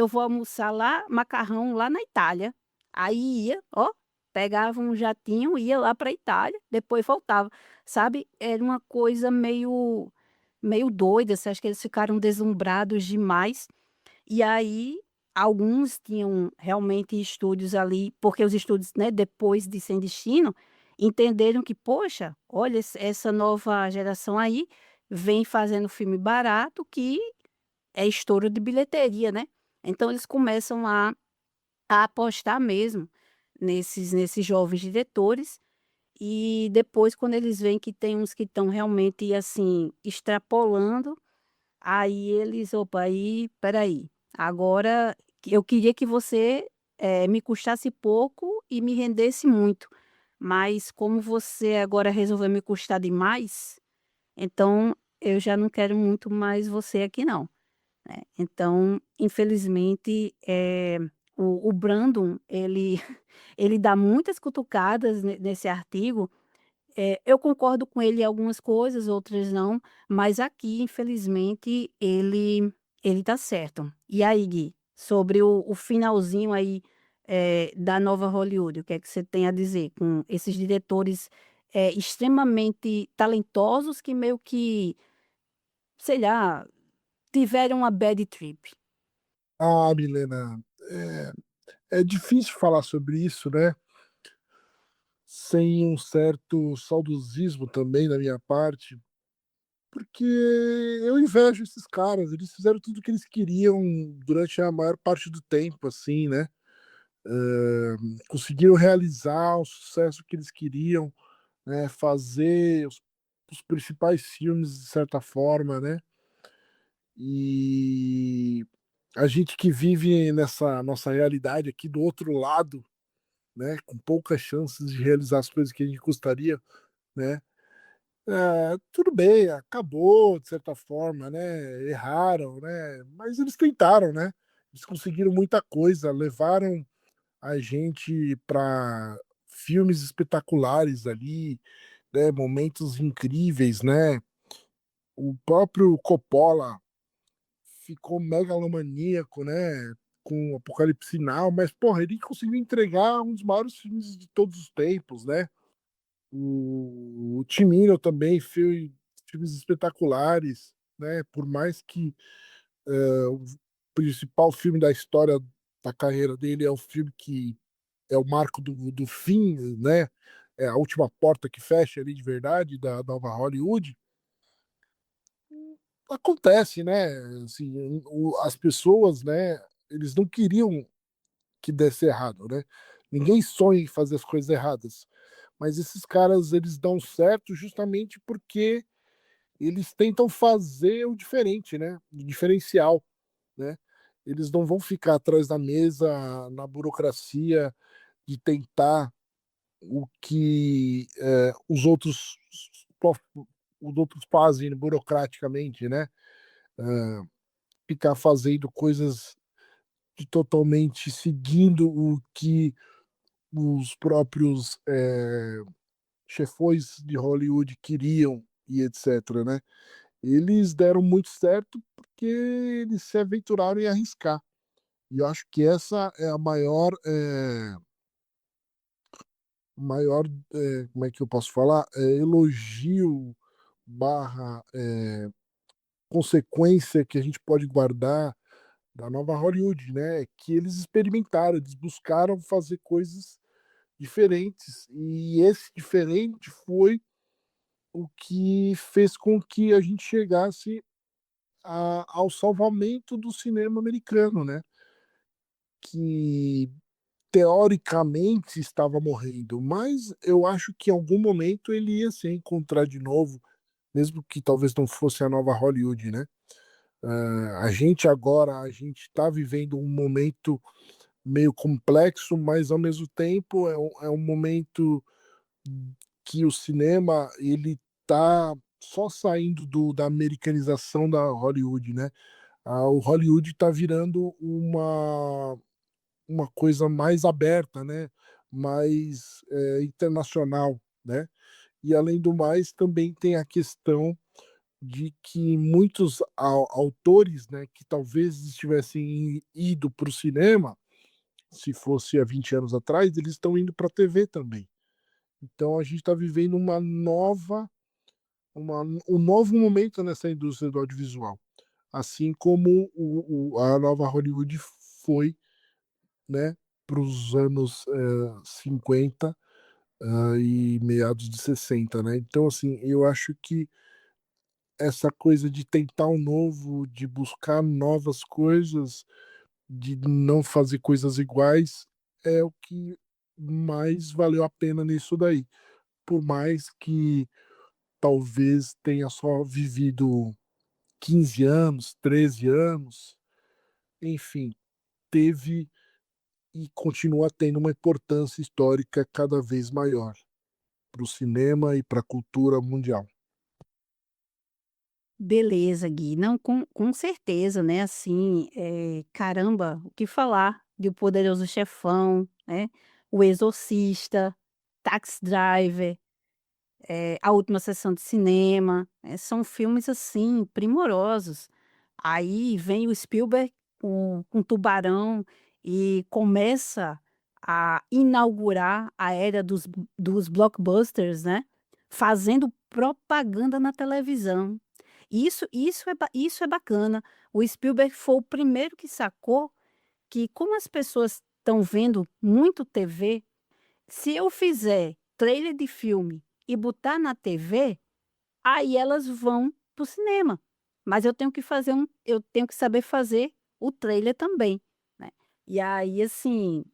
S2: vou almoçar lá, macarrão lá na Itália". Aí ia, ó, pegava um jatinho, ia lá para a Itália, depois voltava, sabe. Era uma coisa meio doida, assim, acho que eles ficaram deslumbrados demais. E aí, alguns tinham realmente estúdios ali, porque os estúdios, né, depois de Sem Destino, entenderam que: "Poxa, olha, essa nova geração aí vem fazendo filme barato que é estouro de bilheteria, né". Então eles começam a apostar mesmo nesses jovens diretores, e depois quando eles veem que tem uns que estão realmente, assim, extrapolando. Aí eles: "Opa, aí, espera aí, agora eu queria que você, me custasse pouco e me rendesse muito, mas como você agora resolveu me custar demais, então eu já não quero muito mais você aqui não", né. Então, infelizmente, o Brandon, ele ele dá muitas cutucadas nesse artigo. Eu concordo com ele em algumas coisas, outras não, mas aqui infelizmente ele tá certo. E aí Gui, sobre o finalzinho aí, da nova Hollywood, o que é que você tem a dizer com esses diretores, extremamente talentosos que meio que, sei lá, tiveram uma bad trip?
S3: Ah, Milena, é difícil falar sobre isso, né? sem um certo saudosismo também da minha parte, porque eu invejo esses caras, eles fizeram tudo o que eles queriam durante a maior parte do tempo, assim, né? Conseguiram realizar o sucesso que eles queriam, né? Fazer os principais filmes de certa forma, né? E a gente que vive nessa nossa realidade aqui do outro lado, né? Com poucas chances de realizar as coisas que a gente gostaria, né? Tudo bem, acabou de certa forma, né? Erraram, né? Mas eles tentaram, né? Eles conseguiram muita coisa, levaram a gente para filmes espetaculares ali, né? Momentos incríveis, né? O próprio Coppola ficou megalomaníaco, né? Com Apocalipse Sinal, mas porra, ele conseguiu entregar um dos maiores filmes de todos os tempos, né? O Tim Miller também fez filmes espetaculares, né? Por mais que o principal filme da história da carreira dele é o filme que é o marco do fim, né? É a última porta que fecha ali de verdade da nova Hollywood. Acontece, né? Assim, as pessoas, né? Eles não queriam que desse errado, né? Ninguém sonha em fazer as coisas erradas, mas esses caras eles dão certo justamente porque eles tentam fazer o diferente, né? O diferencial, né? Eles não vão ficar atrás da mesa na burocracia de tentar o que os outros fazem burocraticamente, né? Ficar fazendo coisas de totalmente seguindo o que os próprios chefões de Hollywood queriam e etc, né? Eles deram muito certo porque eles se aventuraram em arriscar. E eu acho que essa é a maior, como é que eu posso falar? Elogio barra consequência que a gente pode guardar da nova Hollywood, né? Que eles experimentaram, eles buscaram fazer coisas diferentes. E esse diferente foi o que fez com que a gente chegasse ao salvamento do cinema americano, né? Que teoricamente estava morrendo, mas eu acho que em algum momento ele ia se encontrar de novo, mesmo que talvez não fosse a nova Hollywood, né? A gente está vivendo um momento meio complexo, mas ao mesmo tempo é um momento que o cinema ele tá só saindo da americanização da Hollywood, né? O Hollywood está virando uma coisa mais aberta, né? Mais internacional, né? E além do mais, também tem a questão de que muitos autores, né, que talvez estivessem ido para o cinema, se fosse há 20 anos atrás, eles estão indo para a TV também. Então a gente está vivendo um novo momento nessa indústria do audiovisual, assim como a nova Hollywood foi, né, para os anos 50 e meados de 60, né? Então, assim, eu acho que essa coisa de tentar o novo, de buscar novas coisas, de não fazer coisas iguais, é o que mais valeu a pena nisso daí. Por mais que talvez tenha só vivido 15 anos, 13 anos, enfim, teve e continua tendo uma importância histórica cada vez maior para o cinema e para a cultura mundial.
S2: Beleza, Gui. Não, com certeza, né, assim, caramba, o que falar de O Poderoso Chefão, né, O Exorcista, Taxi Driver, A Última Sessão de Cinema, são filmes, assim, primorosos. Aí vem o Spielberg com Tubarão e começa a inaugurar a era dos blockbusters, né, fazendo propaganda na televisão. Isso é bacana. O Spielberg foi o primeiro que sacou que como as pessoas estão vendo muito TV, se eu fizer trailer de filme e botar na TV, aí elas vão para o cinema. Mas eu tenho que saber fazer o trailer também, né. E aí, assim,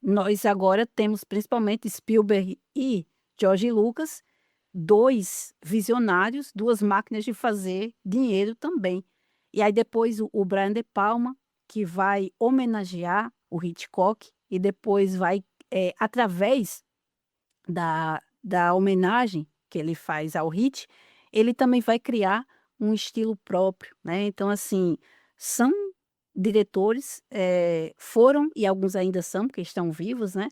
S2: nós agora temos principalmente Spielberg e George Lucas, 2 visionários, 2 máquinas de fazer dinheiro também. E aí depois o Brian De Palma, que vai homenagear o Hitchcock e depois vai, através da homenagem que ele faz ao Hit, ele também vai criar um estilo próprio, né. Então, assim, são diretores, foram e alguns ainda são, porque estão vivos, né,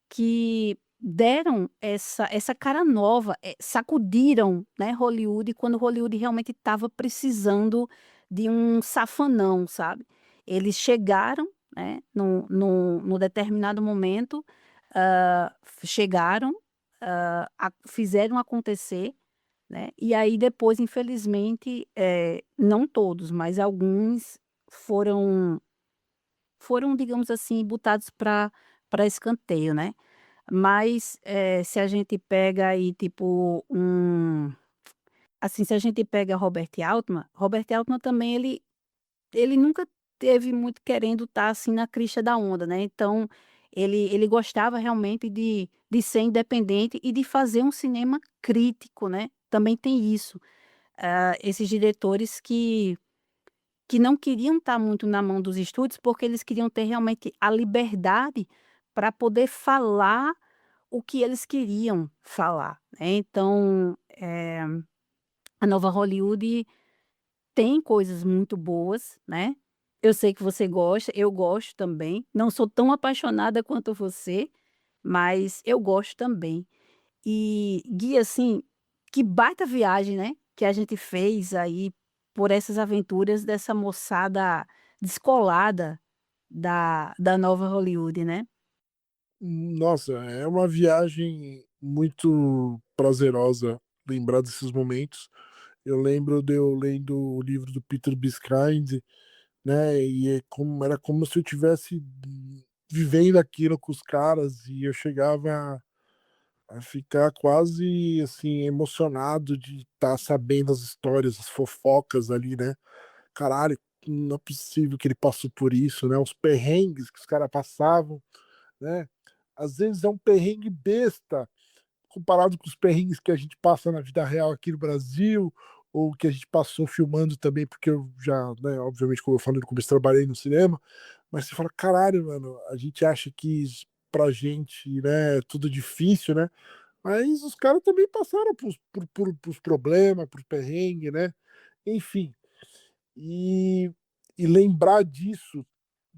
S2: que deram essa cara nova, sacudiram, né, Hollywood quando Hollywood realmente estava precisando de um safanão, sabe. Eles chegaram, né, no determinado momento, chegaram, fizeram acontecer, né, e aí depois infelizmente, não todos, mas alguns foram digamos assim, botados para escanteio, né. Mas, se a gente pega aí tipo assim, se a gente pega Robert Altman também ele nunca teve muito querendo estar, assim, na crista da onda, né, então ele gostava realmente de ser independente e de fazer um cinema crítico, né, também tem isso. Esses diretores que não queriam estar muito na mão dos estúdios, porque eles queriam ter realmente a liberdade para poder falar o que eles queriam falar, né. Então, a nova Hollywood tem coisas muito boas, né. Eu sei que você gosta, eu gosto também, não sou tão apaixonada quanto você, mas eu gosto também. E, Gui, assim, que baita viagem, né, que a gente fez aí por essas aventuras dessa moçada descolada da nova Hollywood, né.
S3: Nossa, é uma viagem muito prazerosa lembrar desses momentos. Eu lembro de eu lendo o livro do Peter Biskind, né, e era como se eu tivesse vivendo aquilo com os caras e eu chegava a ficar quase, assim, emocionado de estar sabendo as histórias, as fofocas ali, né. Caralho, não é possível que ele passou por isso, né, os perrengues que os caras passavam, né. Às vezes é um perrengue besta, comparado com os perrengues que a gente passa na vida real aqui no Brasil, ou que a gente passou filmando também, porque eu já, né, obviamente, como eu falei no começo, trabalhei no cinema, mas você fala: "Caralho, mano", a gente acha que pra gente, né, é tudo difícil, né, mas os caras também passaram por os problema, por perrengue, né, enfim. E lembrar disso,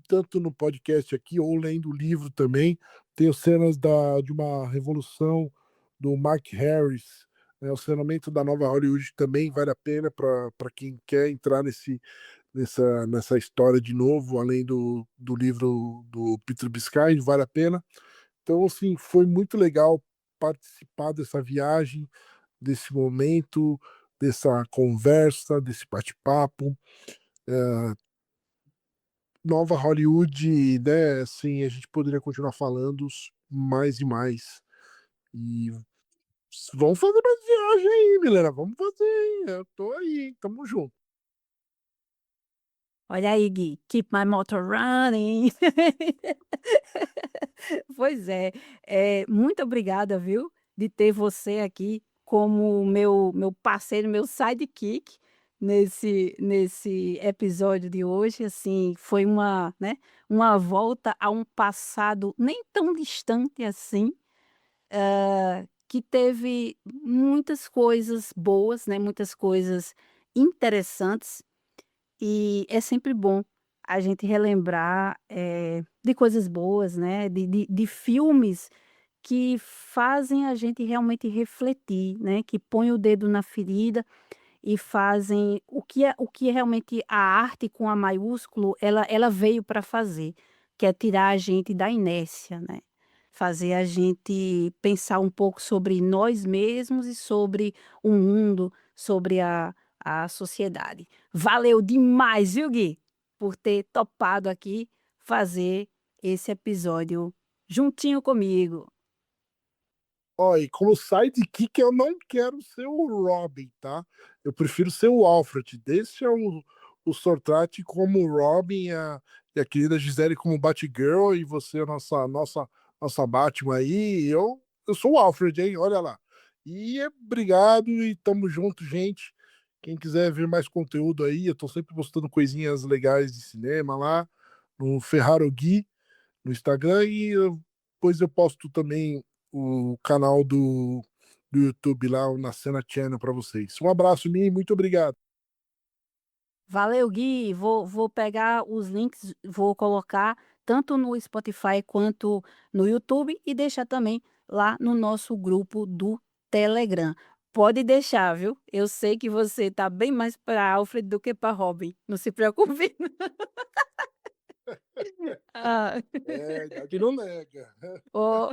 S3: tanto no podcast aqui ou lendo o livro também, tenho cenas de uma revolução do Mark Harris, né, o saneamento da nova Hollywood também vale a pena para quem quer entrar nessa história de novo, além do livro do Peter Biskind, vale a pena. Então, assim, foi muito legal participar dessa viagem, desse momento, dessa conversa, desse bate-papo. Nova Hollywood, né, assim, a gente poderia continuar falando mais e mais. E vamos fazer mais viagem aí, Milena, vamos fazer, hein, eu tô aí, hein, tamo junto.
S2: Olha aí, Gui, keep my motor running. Pois é, muito obrigada, viu, de ter você aqui como meu parceiro, meu sidekick nesse episódio de hoje, assim, foi uma, né, uma volta a um passado nem tão distante assim, que teve muitas coisas boas, né, muitas coisas interessantes. E é sempre bom a gente relembrar, de coisas boas, né, de filmes que fazem a gente realmente refletir, né, que põe o dedo na ferida e fazem o que é realmente a arte com A maiúsculo, ela veio para fazer, que é tirar a gente da inércia, né, fazer a gente pensar um pouco sobre nós mesmos e sobre o mundo, sobre a sociedade. Valeu demais, viu, Gui, por ter topado aqui fazer esse episódio juntinho comigo.
S3: Ó, e como sidekick, eu não quero ser o Robin, tá? Eu prefiro ser o Alfred. Deixa o Sortrate como o Robin e a querida Gisele como Batgirl e você, a nossa Batman aí. Eu sou o Alfred, hein? Olha lá. E obrigado e tamo junto, gente. Quem quiser ver mais conteúdo aí, eu tô sempre postando coisinhas legais de cinema lá no Ferraro Gui no Instagram e depois eu posto também o canal do YouTube lá, o Na Cena Channel para vocês. Um abraço, Mi, muito obrigado.
S2: Valeu, Gui. Vou pegar os links, vou colocar tanto no Spotify quanto no YouTube e deixar também lá no nosso grupo do Telegram. Pode deixar, viu? Eu sei que você tá bem mais para Alfred do que para Robin. Não se preocupe. Ah,
S3: É, idade não nega.
S2: ó.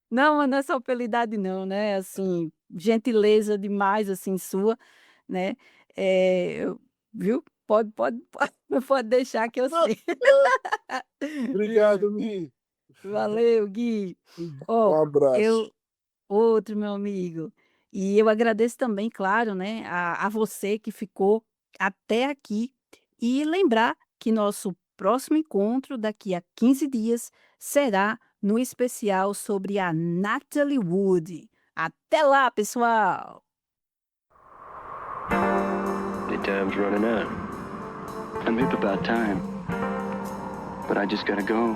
S2: Não, mas não é só pela idade não, né, assim, gentileza demais, assim, sua, né, viu, pode deixar que eu sei.
S3: Obrigado, Mi.
S2: Valeu, Gui.
S3: Um
S2: Ó,
S3: abraço.
S2: eu outro, meu amigo. E eu agradeço também, claro, né, a você que ficou até aqui. E lembrar que nosso próximo encontro, daqui a 15 dias, será no especial sobre a Natalie Wood. Até lá, pessoal!
S4: The time's running out. And maybe about time. But I just gotta go.